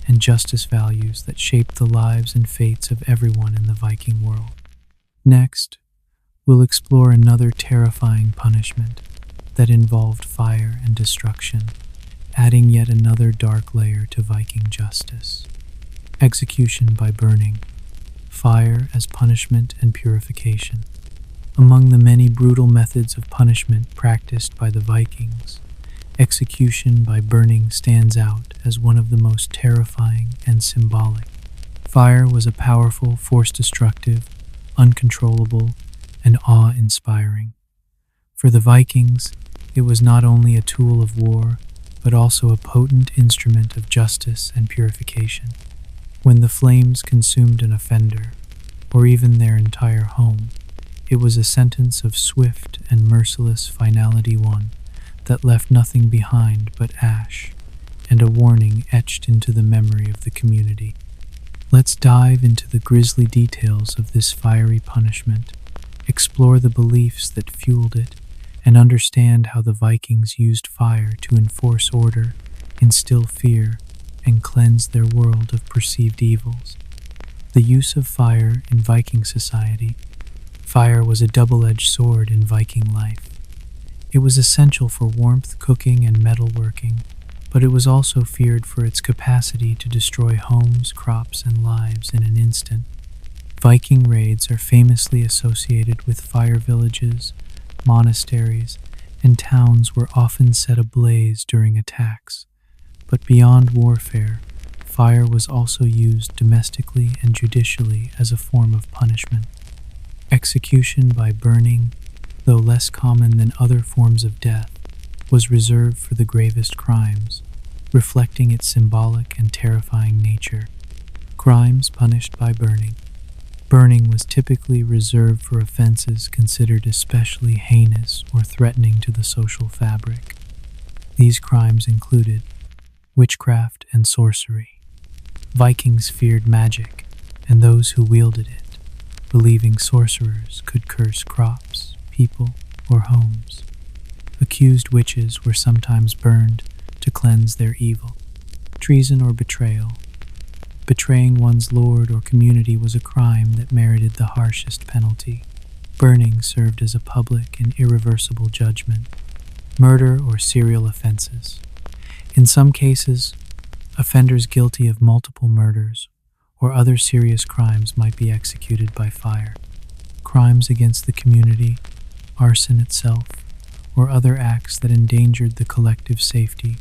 and justice values that shaped the lives and fates of everyone in the Viking world. Next, we'll explore another terrifying punishment that involved fire and destruction, adding yet another dark layer to Viking justice. Execution by burning. Fire as punishment and purification. Among the many brutal methods of punishment practiced by the Vikings, execution by burning stands out as one of the most terrifying and symbolic. Fire was a powerful, force-destructive, uncontrollable, and awe-inspiring. For the Vikings, it was not only a tool of war, but also a potent instrument of justice and purification. When the flames consumed an offender, or even their entire home, it was a sentence of swift and merciless finality, one that left nothing behind but ash, and a warning etched into the memory of the community. Let's dive into the grisly details of this fiery punishment, explore the beliefs that fueled it, and understand how the Vikings used fire to enforce order, instill fear, and cleanse their world of perceived evils. The use of fire in Viking society. Fire was a double-edged sword in Viking life. It was essential for warmth, cooking, and metalworking, but it was also feared for its capacity to destroy homes, crops, and lives in an instant. Viking raids are famously associated with fire villages. Monasteries and towns were often set ablaze during attacks. But beyond warfare, fire was also used domestically and judicially as a form of punishment. Execution by burning, though less common than other forms of death, was reserved for the gravest crimes, reflecting its symbolic and terrifying nature. Crimes punished by burning. Burning was typically reserved for offenses considered especially heinous or threatening to the social fabric. These crimes included witchcraft and sorcery. Vikings feared magic and those who wielded it, believing sorcerers could curse crops, people, or homes. Accused witches were sometimes burned to cleanse their evil. Treason or betrayal. Betraying one's lord or community was a crime that merited the harshest penalty. Burning served as a public and irreversible judgment. Murder or serial offenses. In some cases, offenders guilty of multiple murders or other serious crimes might be executed by fire. Crimes against the community, arson itself, or other acts that endangered the collective safety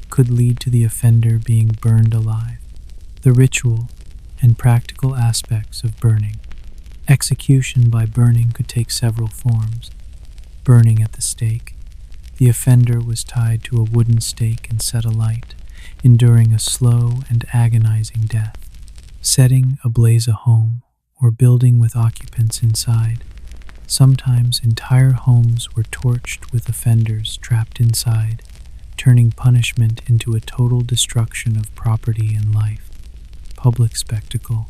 could lead to the offender being burned alive. The ritual and practical aspects of burning. Execution by burning could take several forms. Burning at the stake. The offender was tied to a wooden stake and set alight, enduring a slow and agonizing death. Setting ablaze a home or building with occupants inside. Sometimes entire homes were torched with offenders trapped inside, turning punishment into a total destruction of property and life. Public spectacle.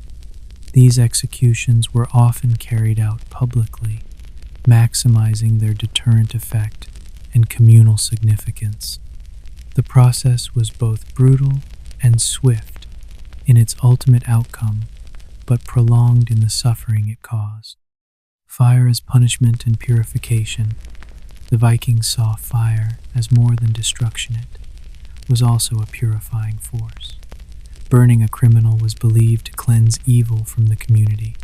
These executions were often carried out publicly, maximizing their deterrent effect and communal significance. The process was both brutal and swift in its ultimate outcome, but prolonged in the suffering it caused. Fire as punishment and purification. The Vikings saw fire as more than destruction. It was also a purifying force. Burning a criminal was believed to cleanse evil from the community,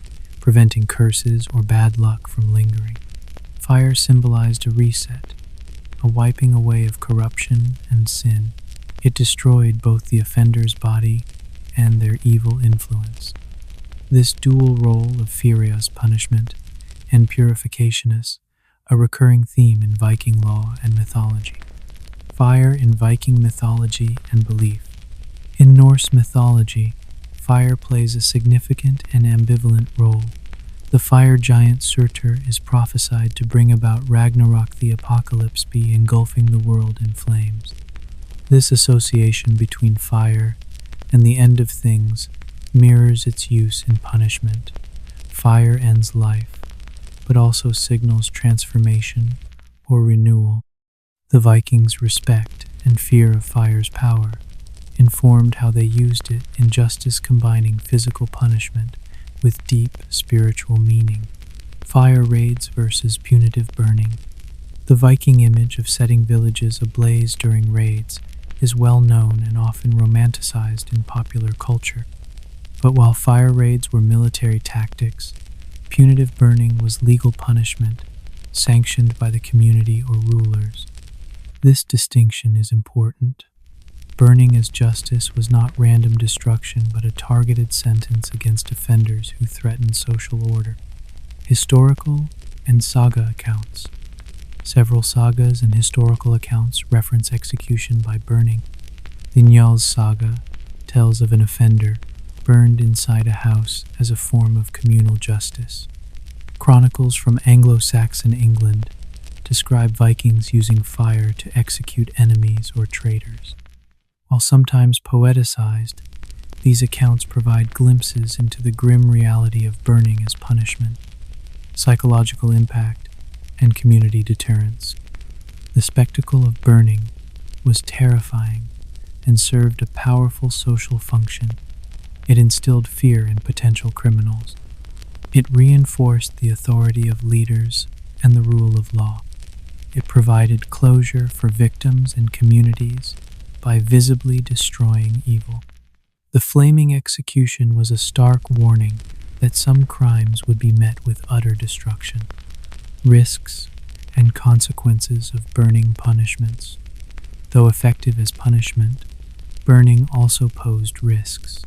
preventing curses or bad luck from lingering. Fire symbolized a reset, a wiping away of corruption and sin. It destroyed both the offender's body and their evil influence. This dual role of furious punishment and purification is a recurring theme in Viking law and mythology. Fire in Viking mythology and belief. In Norse mythology, fire plays a significant and ambivalent role. The fire giant Surtur is prophesied to bring about Ragnarok, the apocalypse, be engulfing the world in flames. This association between fire and the end of things mirrors its use in punishment. Fire ends life, but also signals transformation or renewal. The Vikings' respect and fear of fire's power informed how they used it in justice, combining physical punishment with deep spiritual meaning. Fire raids versus punitive burning. The Viking image of setting villages ablaze during raids is well known and often romanticized in popular culture. But while fire raids were military tactics, punitive burning was legal punishment sanctioned by the community or rulers. This distinction is important. Burning as justice was not random destruction but a targeted sentence against offenders who threatened social order. Historical and saga accounts. Several sagas and historical accounts reference execution by burning. The Njal's saga tells of an offender burned inside a house as a form of communal justice. Chronicles from Anglo-Saxon England describe Vikings using fire to execute enemies or traitors. While sometimes poeticized, these accounts provide glimpses into the grim reality of burning as punishment, psychological impact, and community deterrence. The spectacle of burning was terrifying and served a powerful social function. It instilled fear in potential criminals. It reinforced the authority of leaders and the rule of law. It provided closure for victims and communities by visibly destroying evil. The flaming execution was a stark warning that some crimes would be met with utter destruction. Risks and consequences of burning punishments. Though effective as punishment, burning also posed risks.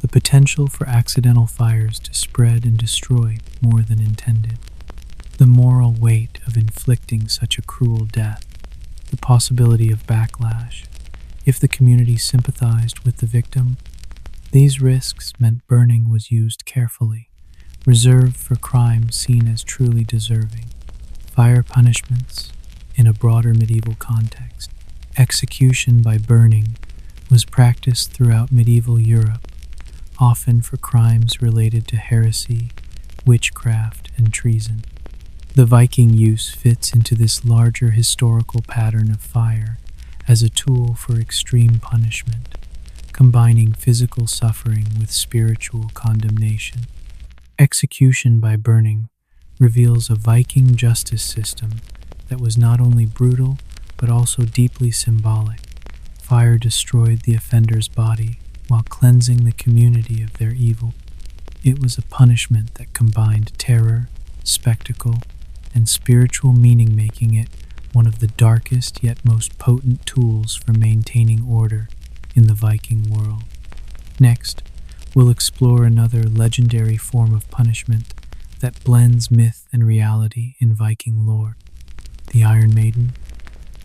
The potential for accidental fires to spread and destroy more than intended. The moral weight of inflicting such a cruel death. The possibility of backlash if the community sympathized with the victim. These risks meant burning was used carefully, reserved for crimes seen as truly deserving. Fire punishments, in a broader medieval context. Execution by burning was practiced throughout medieval Europe, often for crimes related to heresy, witchcraft, and treason. The Viking use fits into this larger historical pattern of fire as a tool for extreme punishment, combining physical suffering with spiritual condemnation. Execution by burning reveals a Viking justice system that was not only brutal but also deeply symbolic. Fire destroyed the offender's body while cleansing the community of their evil. It was a punishment that combined terror, spectacle, and spiritual meaning, making it one of the darkest yet most potent tools for maintaining order in the Viking world. Next, we'll explore another legendary form of punishment that blends myth and reality in Viking lore: the Iron Maiden.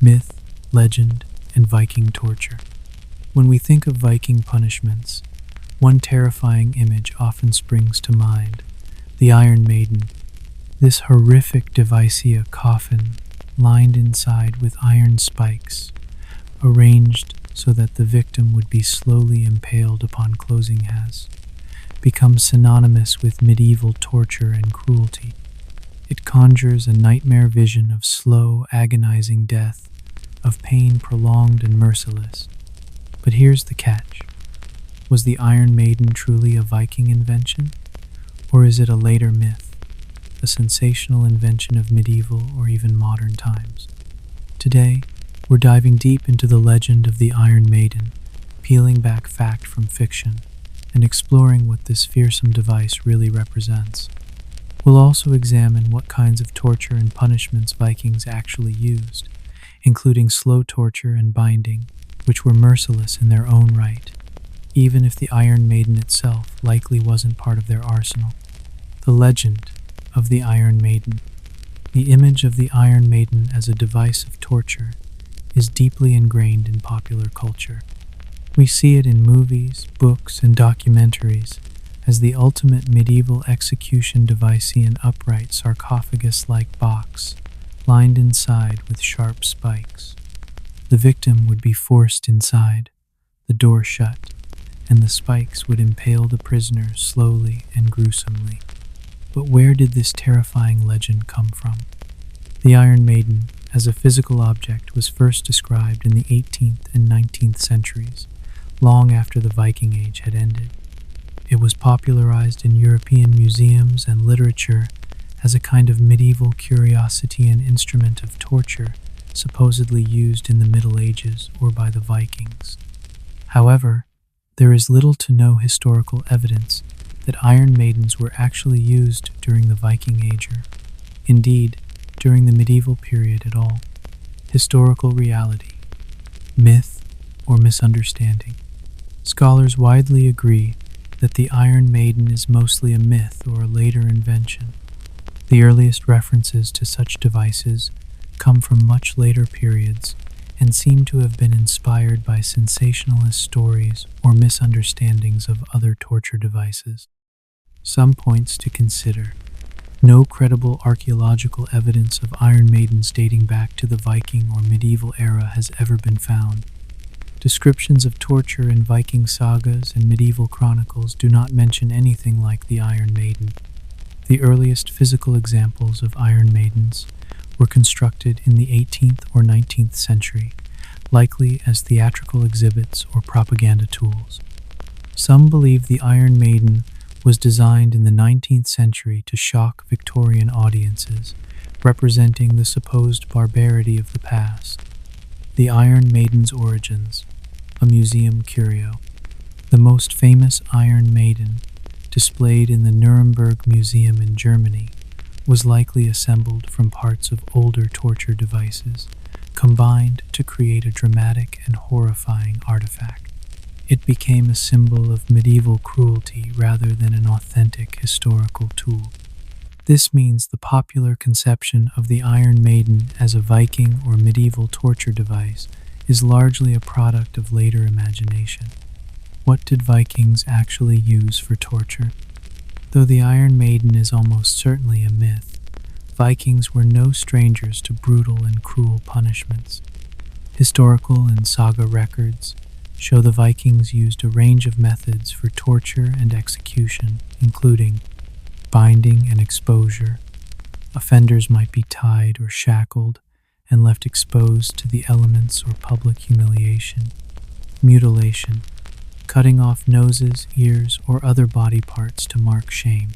Myth, legend, and Viking torture. When we think of Viking punishments, one terrifying image often springs to mind: the Iron Maiden. This horrific device, coffin lined inside with iron spikes, arranged so that the victim would be slowly impaled upon closing, has become synonymous with medieval torture and cruelty. It conjures a nightmare vision of slow, agonizing death, of pain prolonged and merciless. But here's the catch. Was the Iron Maiden truly a Viking invention? Or is it a later myth, a sensational invention of medieval or even modern times? Today, we're diving deep into the legend of the Iron Maiden, peeling back fact from fiction, and exploring what this fearsome device really represents. We'll also examine what kinds of torture and punishments Vikings actually used, including slow torture and binding, which were merciless in their own right, even if the Iron Maiden itself likely wasn't part of their arsenal. The legend of the Iron Maiden. The image of the Iron Maiden as a device of torture is deeply ingrained in popular culture. We see it in movies, books, and documentaries as the ultimate medieval execution device, an upright sarcophagus-like box lined inside with sharp spikes. The victim would be forced inside, the door shut, and the spikes would impale the prisoner slowly and gruesomely. But where did this terrifying legend come from? The Iron Maiden, as a physical object, was first described in the 18th and 19th centuries, long after the Viking Age had ended. It was popularized in European museums and literature as a kind of medieval curiosity and instrument of torture, supposedly used in the Middle Ages or by the Vikings. However, There is little to no historical evidence that Iron Maidens were actually used during the Viking Age, or, indeed, during the medieval period at all. Historical reality, myth, or misunderstanding. Scholars widely agree that the Iron Maiden is mostly a myth or a later invention. The earliest references to such devices come from much later periods and seem to have been inspired by sensationalist stories or misunderstandings of other torture devices. Some points to consider. No credible archaeological evidence of Iron Maidens dating back to the Viking or medieval era has ever been found. Descriptions of torture in Viking sagas and medieval chronicles do not mention anything like the Iron Maiden. The earliest physical examples of Iron Maidens were constructed in the 18th or 19th century, likely as theatrical exhibits or propaganda tools. Some believe the Iron Maiden was designed in the 19th century to shock Victorian audiences, representing the supposed barbarity of the past. The Iron Maiden's origins, a museum curio. The most famous Iron Maiden, displayed in the Nuremberg Museum in Germany, was likely assembled from parts of older torture devices, combined to create a dramatic and horrifying artifact. It became a symbol of medieval cruelty rather than an authentic historical tool. This means the popular conception of the Iron Maiden as a Viking or medieval torture device is largely a product of later imagination. What did Vikings actually use for torture? Though the Iron Maiden is almost certainly a myth, Vikings were no strangers to brutal and cruel punishments. Historical and saga records show the Vikings used a range of methods for torture and execution, including binding and exposure. Offenders might be tied or shackled and left exposed to the elements or public humiliation. Mutilation, cutting off noses, ears, or other body parts to mark shame.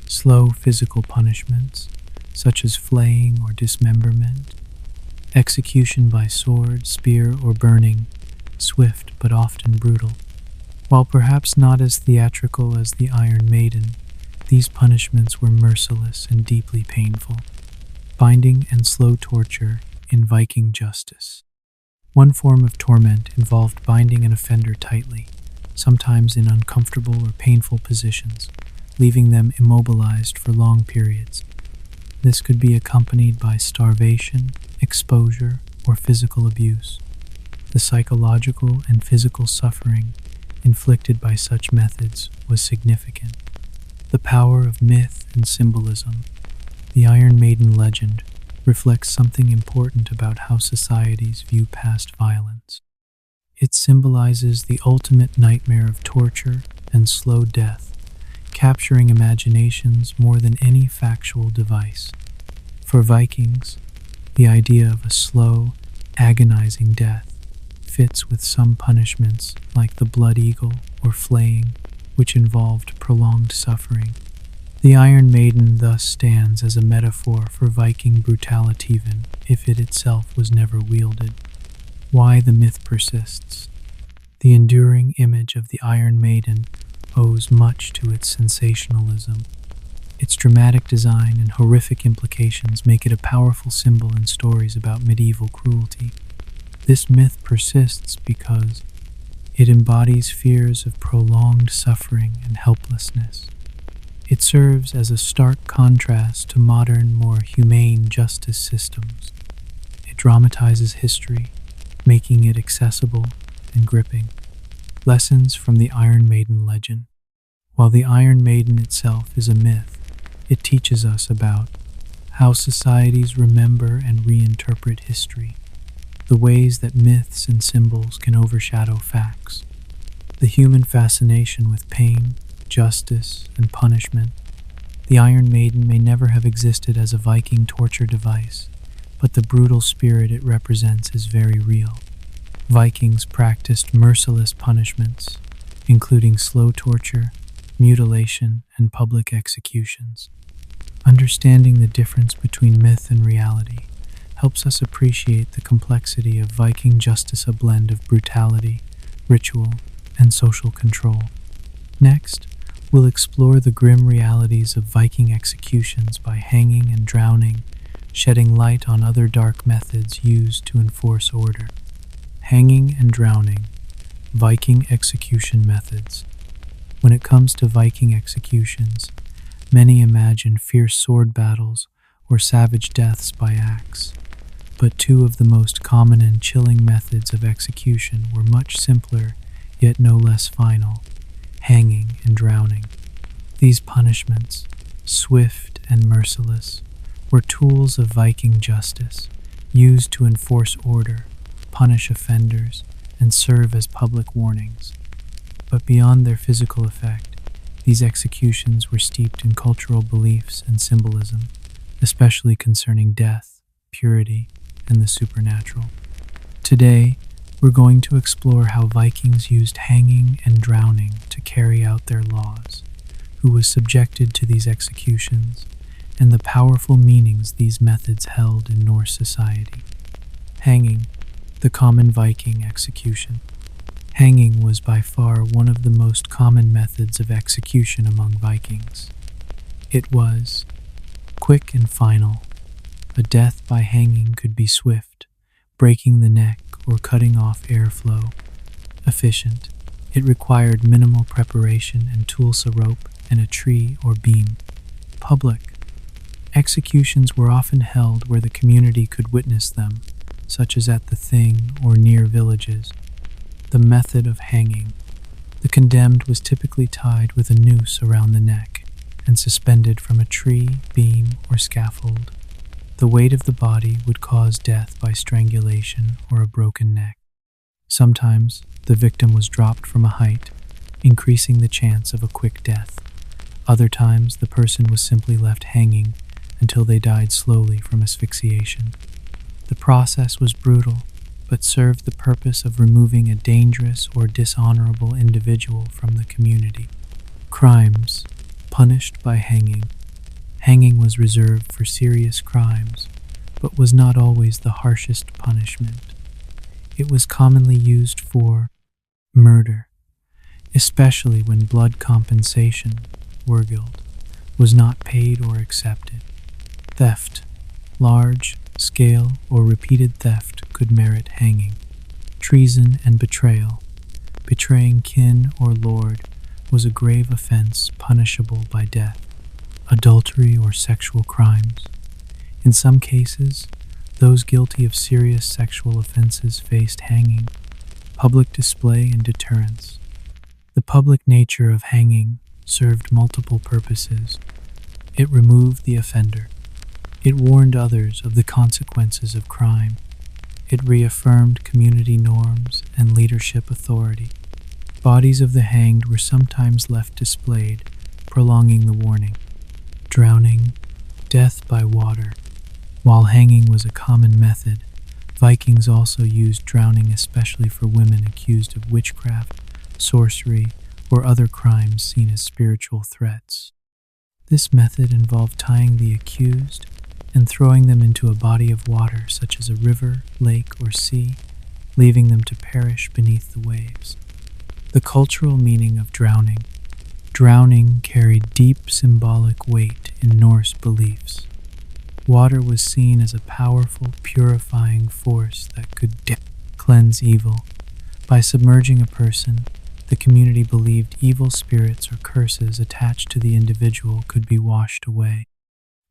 Slow physical punishments, such as flaying or dismemberment. Execution by sword, spear, or burning, swift but often brutal. While perhaps not as theatrical as the Iron Maiden, these punishments were merciless and deeply painful. Binding and slow torture in Viking justice. One form of torment involved binding an offender tightly, sometimes in uncomfortable or painful positions, leaving them immobilized for long periods. This could be accompanied by starvation, exposure, or physical abuse. The psychological and physical suffering inflicted by such methods was significant. The power of myth and symbolism. The Iron Maiden legend reflects something important about how societies view past violence. It symbolizes the ultimate nightmare of torture and slow death, capturing imaginations more than any factual device. For Vikings, the idea of a slow, agonizing death fits with some punishments like the blood eagle or flaying, which involved prolonged suffering. The Iron Maiden thus stands as a metaphor for Viking brutality even if it itself was never wielded. Why the myth persists. The enduring image of the Iron Maiden owes much to its sensationalism. Its dramatic design and horrific implications make it a powerful symbol in stories about medieval cruelty. This myth persists because it embodies fears of prolonged suffering and helplessness. It serves as a stark contrast to modern, more humane justice systems. It dramatizes history, making it accessible and gripping. Lessons from the Iron Maiden legend. While the Iron Maiden itself is a myth, it teaches us about how societies remember and reinterpret history, the ways that myths and symbols can overshadow facts, the human fascination with pain, justice, and punishment. The Iron Maiden may never have existed as a Viking torture device, but the brutal spirit it represents is very real. Vikings practiced merciless punishments, including slow torture, mutilation, and public executions. Understanding the difference between myth and reality helps us appreciate the complexity of Viking justice, a blend of brutality, ritual, and social control. Next, we'll explore the grim realities of Viking executions by hanging and drowning, shedding light on other dark methods used to enforce order. Hanging and drowning, Viking execution methods. When it comes to Viking executions, many imagine fierce sword battles or savage deaths by axe. But two of the most common and chilling methods of execution were much simpler, yet no less final: hanging and drowning. These punishments, swift and merciless, were tools of Viking justice, used to enforce order, punish offenders, and serve as public warnings. But beyond their physical effect, these executions were steeped in cultural beliefs and symbolism, especially concerning death, purity, and the supernatural. Today, we're going to explore how Vikings used hanging and drowning to carry out their laws, who was subjected to these executions, and the powerful meanings these methods held in Norse society. Hanging, the common Viking execution. Hanging was by far one of the most common methods of execution among Vikings. It was quick and final. A death by hanging could be swift, breaking the neck or cutting off airflow. Efficient. It required minimal preparation and tools, a rope and a tree or beam. Public. Executions were often held where the community could witness them, such as at the Thing or near villages. The method of hanging. The condemned was typically tied with a noose around the neck and suspended from a tree, beam, or scaffold. The weight of the body would cause death by strangulation or a broken neck. Sometimes, the victim was dropped from a height, increasing the chance of a quick death. Other times, the person was simply left hanging until they died slowly from asphyxiation. The process was brutal, but served the purpose of removing a dangerous or dishonorable individual from the community. Crimes punished by hanging. Hanging was reserved for serious crimes, but was not always the harshest punishment. It was commonly used for murder, especially when blood compensation, wergild, was not paid or accepted. Theft, large, scale, or repeated theft could merit hanging. Treason and betrayal. Betraying kin or lord was a grave offense punishable by death. Adultery or sexual crimes. In some cases, those guilty of serious sexual offenses faced hanging. Public display and deterrence. The public nature of hanging served multiple purposes. It removed the offender. It warned others of the consequences of crime. It reaffirmed community norms and leadership authority. Bodies of the hanged were sometimes left displayed, prolonging the warning. Drowning, death by water. While hanging was a common method, Vikings also used drowning especially for women accused of witchcraft, sorcery, or other crimes seen as spiritual threats. This method involved tying the accused and throwing them into a body of water such as a river, lake, or sea, leaving them to perish beneath the waves. The cultural meaning of drowning. Drowning carried deep symbolic weight in Norse beliefs. Water was seen as a powerful, purifying force that could cleanse evil. By submerging a person, the community believed evil spirits or curses attached to the individual could be washed away.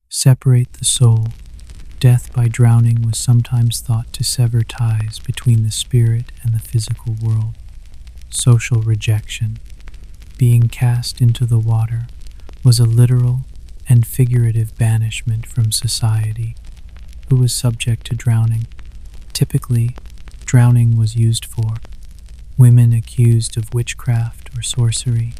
Separate the soul. Death by drowning was sometimes thought to sever ties between the spirit and the physical world. Social rejection. Being cast into the water was a literal and figurative banishment from society. Who was subject to drowning? Typically, drowning was used for women accused of witchcraft or sorcery.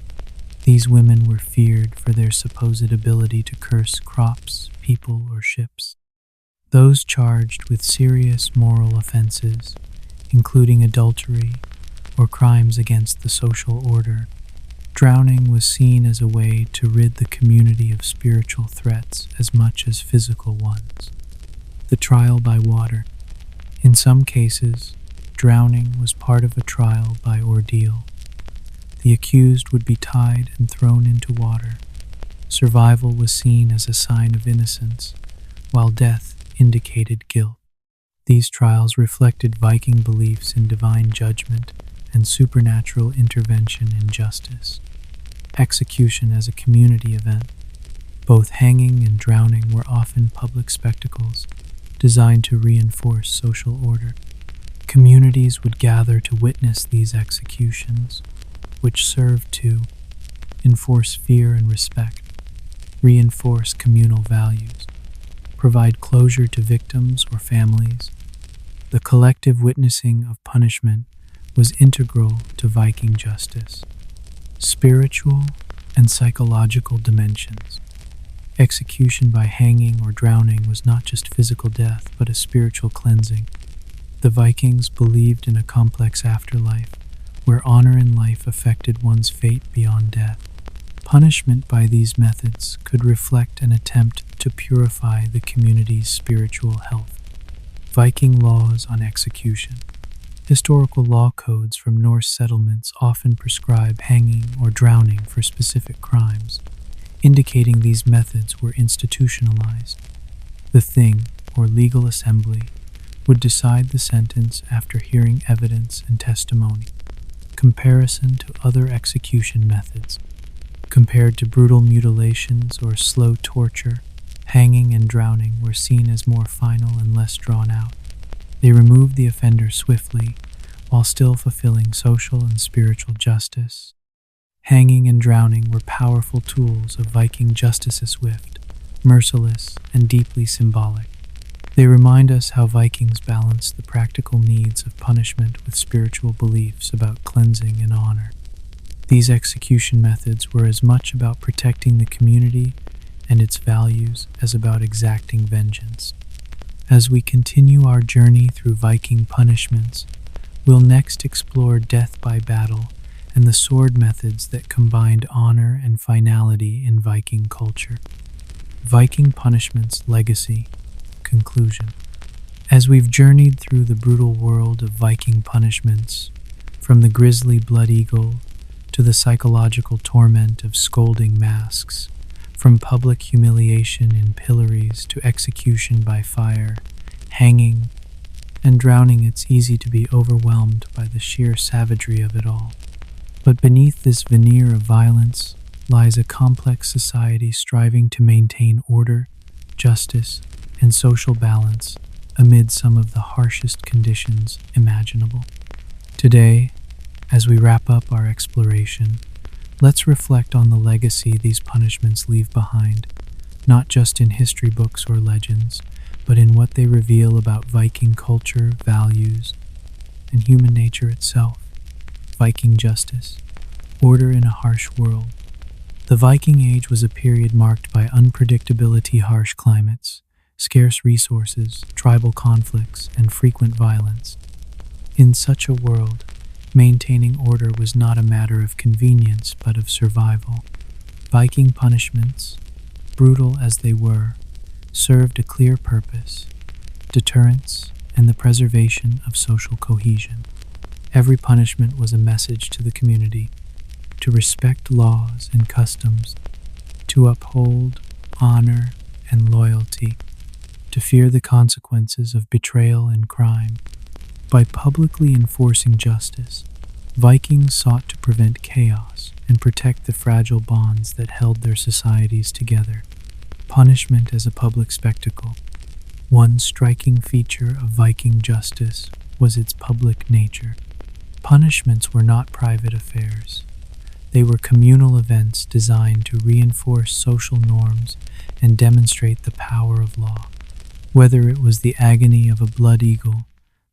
These women were feared for their supposed ability to curse crops, people, or ships. Those charged with serious moral offenses, including adultery or crimes against the social order. Drowning was seen as a way to rid the community of spiritual threats as much as physical ones. The trial by water. In some cases, drowning was part of a trial by ordeal. The accused would be tied and thrown into water. Survival was seen as a sign of innocence, while death indicated guilt. These trials reflected Viking beliefs in divine judgment and supernatural intervention in justice. Execution as a community event. Both hanging and drowning were often public spectacles designed to reinforce social order. Communities would gather to witness these executions, which served to enforce fear and respect, reinforce communal values, provide closure to victims or families. The collective witnessing of punishment was integral to Viking justice. Spiritual and psychological dimensions. Execution by hanging or drowning was not just physical death, but a spiritual cleansing. The Vikings believed in a complex afterlife, where honor in life affected one's fate beyond death. Punishment by these methods could reflect an attempt to purify the community's spiritual health. Viking laws on execution. Historical law codes from Norse settlements often prescribe hanging or drowning for specific crimes, indicating these methods were institutionalized. The Thing, or legal assembly, would decide the sentence after hearing evidence and testimony. Comparison to other execution methods. Compared to brutal mutilations or slow torture, hanging and drowning were seen as more final and less drawn out. They removed the offender swiftly, while still fulfilling social and spiritual justice. Hanging and drowning were powerful tools of Viking justice, swift, merciless, and deeply symbolic. They remind us how Vikings balanced the practical needs of punishment with spiritual beliefs about cleansing and honor. These execution methods were as much about protecting the community and its values as about exacting vengeance. As we continue our journey through Viking punishments, we'll next explore death by battle and the sword methods that combined honor and finality in Viking culture. Viking punishments, legacy, conclusion. As we've journeyed through the brutal world of Viking punishments, from the grisly blood eagle to the psychological torment of scolding masks, from public humiliation in pillories to execution by fire, hanging, and drowning, it's easy to be overwhelmed by the sheer savagery of it all. But beneath this veneer of violence lies a complex society striving to maintain order, justice, and social balance amid some of the harshest conditions imaginable. Today, as we wrap up our exploration, let's reflect on the legacy these punishments leave behind, not just in history books or legends, but in what they reveal about Viking culture, values, and human nature itself. Viking justice, order in a harsh world. The Viking Age was a period marked by unpredictability, harsh climates, scarce resources, tribal conflicts, and frequent violence. In such a world, maintaining order was not a matter of convenience, but of survival. Viking punishments, brutal as they were, served a clear purpose: deterrence and the preservation of social cohesion. Every punishment was a message to the community to respect laws and customs, to uphold honor and loyalty, to fear the consequences of betrayal and crime. By publicly enforcing justice, Vikings sought to prevent chaos and protect the fragile bonds that held their societies together. Punishment as a public spectacle. One striking feature of Viking justice was its public nature. Punishments were not private affairs. They were communal events designed to reinforce social norms and demonstrate the power of law. Whether it was the agony of a blood eagle,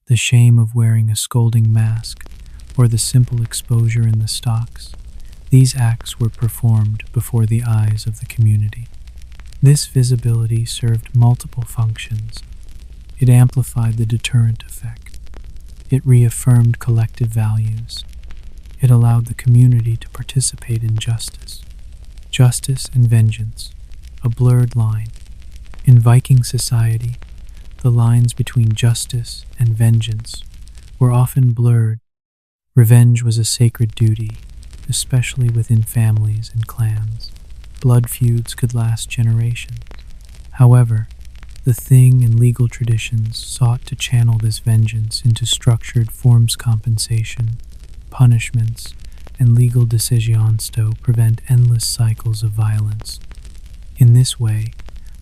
the shame of wearing a scolding mask, or the simple exposure in the stocks, these acts were performed before the eyes of the community. This visibility served multiple functions. It amplified the deterrent effect. It reaffirmed collective values. It allowed the community to participate in justice. Justice and vengeance, a blurred line. In Viking society, the lines between justice and vengeance were often blurred. Revenge was a sacred duty, especially within families and clans. Blood feuds could last generations. However, the Thing and legal traditions sought to channel this vengeance into structured forms compensation, punishments, and legal decisions to prevent endless cycles of violence. In this way,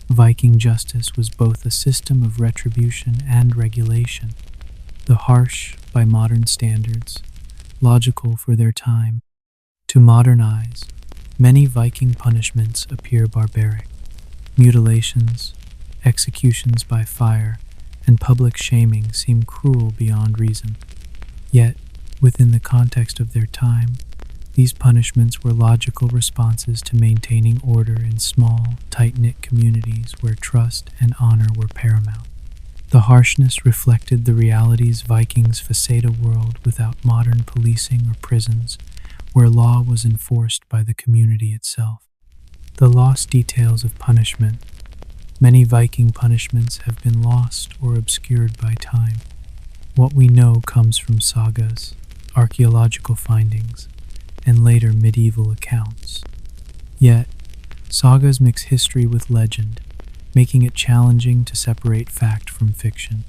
Viking justice was both a system of retribution and regulation, the harsh by modern standards, logical for their time. To modernize, many Viking punishments appear barbaric. Mutilations, executions by fire, and public shaming seem cruel beyond reason. Yet, within the context of their time, these punishments were logical responses to maintaining order in small, tight-knit communities where trust and honor were paramount. The harshness reflected the realities Vikings faced a world without modern policing or prisons, where law was enforced by the community itself. The lost details of punishment. Many Viking punishments have been lost or obscured by time. What we know comes from sagas, archaeological findings, and later medieval accounts. Yet, sagas mix history with legend, making it challenging to separate fact from fiction.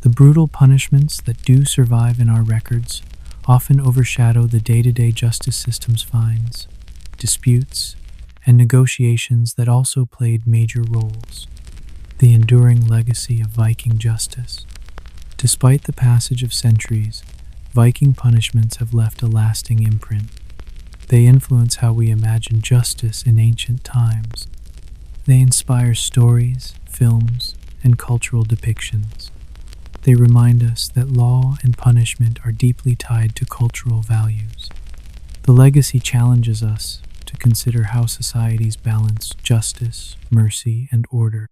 The brutal punishments that do survive in our records often overshadow the day-to-day justice system's fines, disputes, and negotiations that also played major roles. The enduring legacy of Viking justice. Despite the passage of centuries, Viking punishments have left a lasting imprint. They influence how we imagine justice in ancient times. They inspire stories, films, and cultural depictions. They remind us that law and punishment are deeply tied to cultural values. The legacy challenges us to consider how societies balance justice, mercy, and order.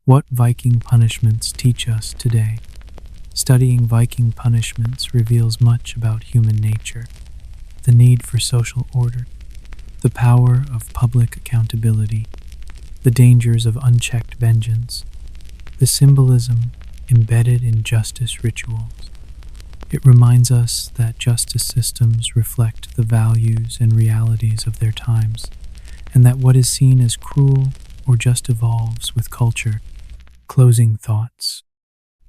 What Viking punishments teach us today? Studying Viking punishments reveals much about human nature, the need for social order, the power of public accountability, the dangers of unchecked vengeance, the symbolism embedded in justice rituals. It reminds us that justice systems reflect the values and realities of their times, and that what is seen as cruel or just evolves with culture. Closing thoughts.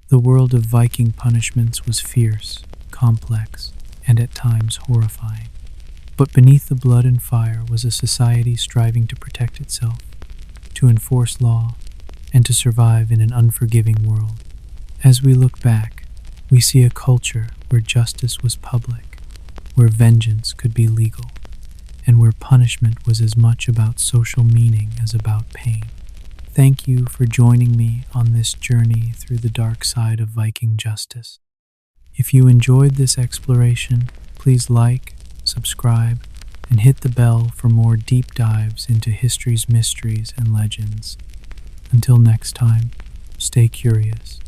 The world of Viking punishments was fierce, complex, and at times horrifying. But beneath the blood and fire was a society striving to protect itself, to enforce law, and to survive in an unforgiving world. As we look back, we see a culture where justice was public, where vengeance could be legal, and where punishment was as much about social meaning as about pain. Thank you for joining me on this journey through the dark side of Viking justice. If you enjoyed this exploration, please like, subscribe, and hit the bell for more deep dives into history's mysteries and legends. Until next time, stay curious,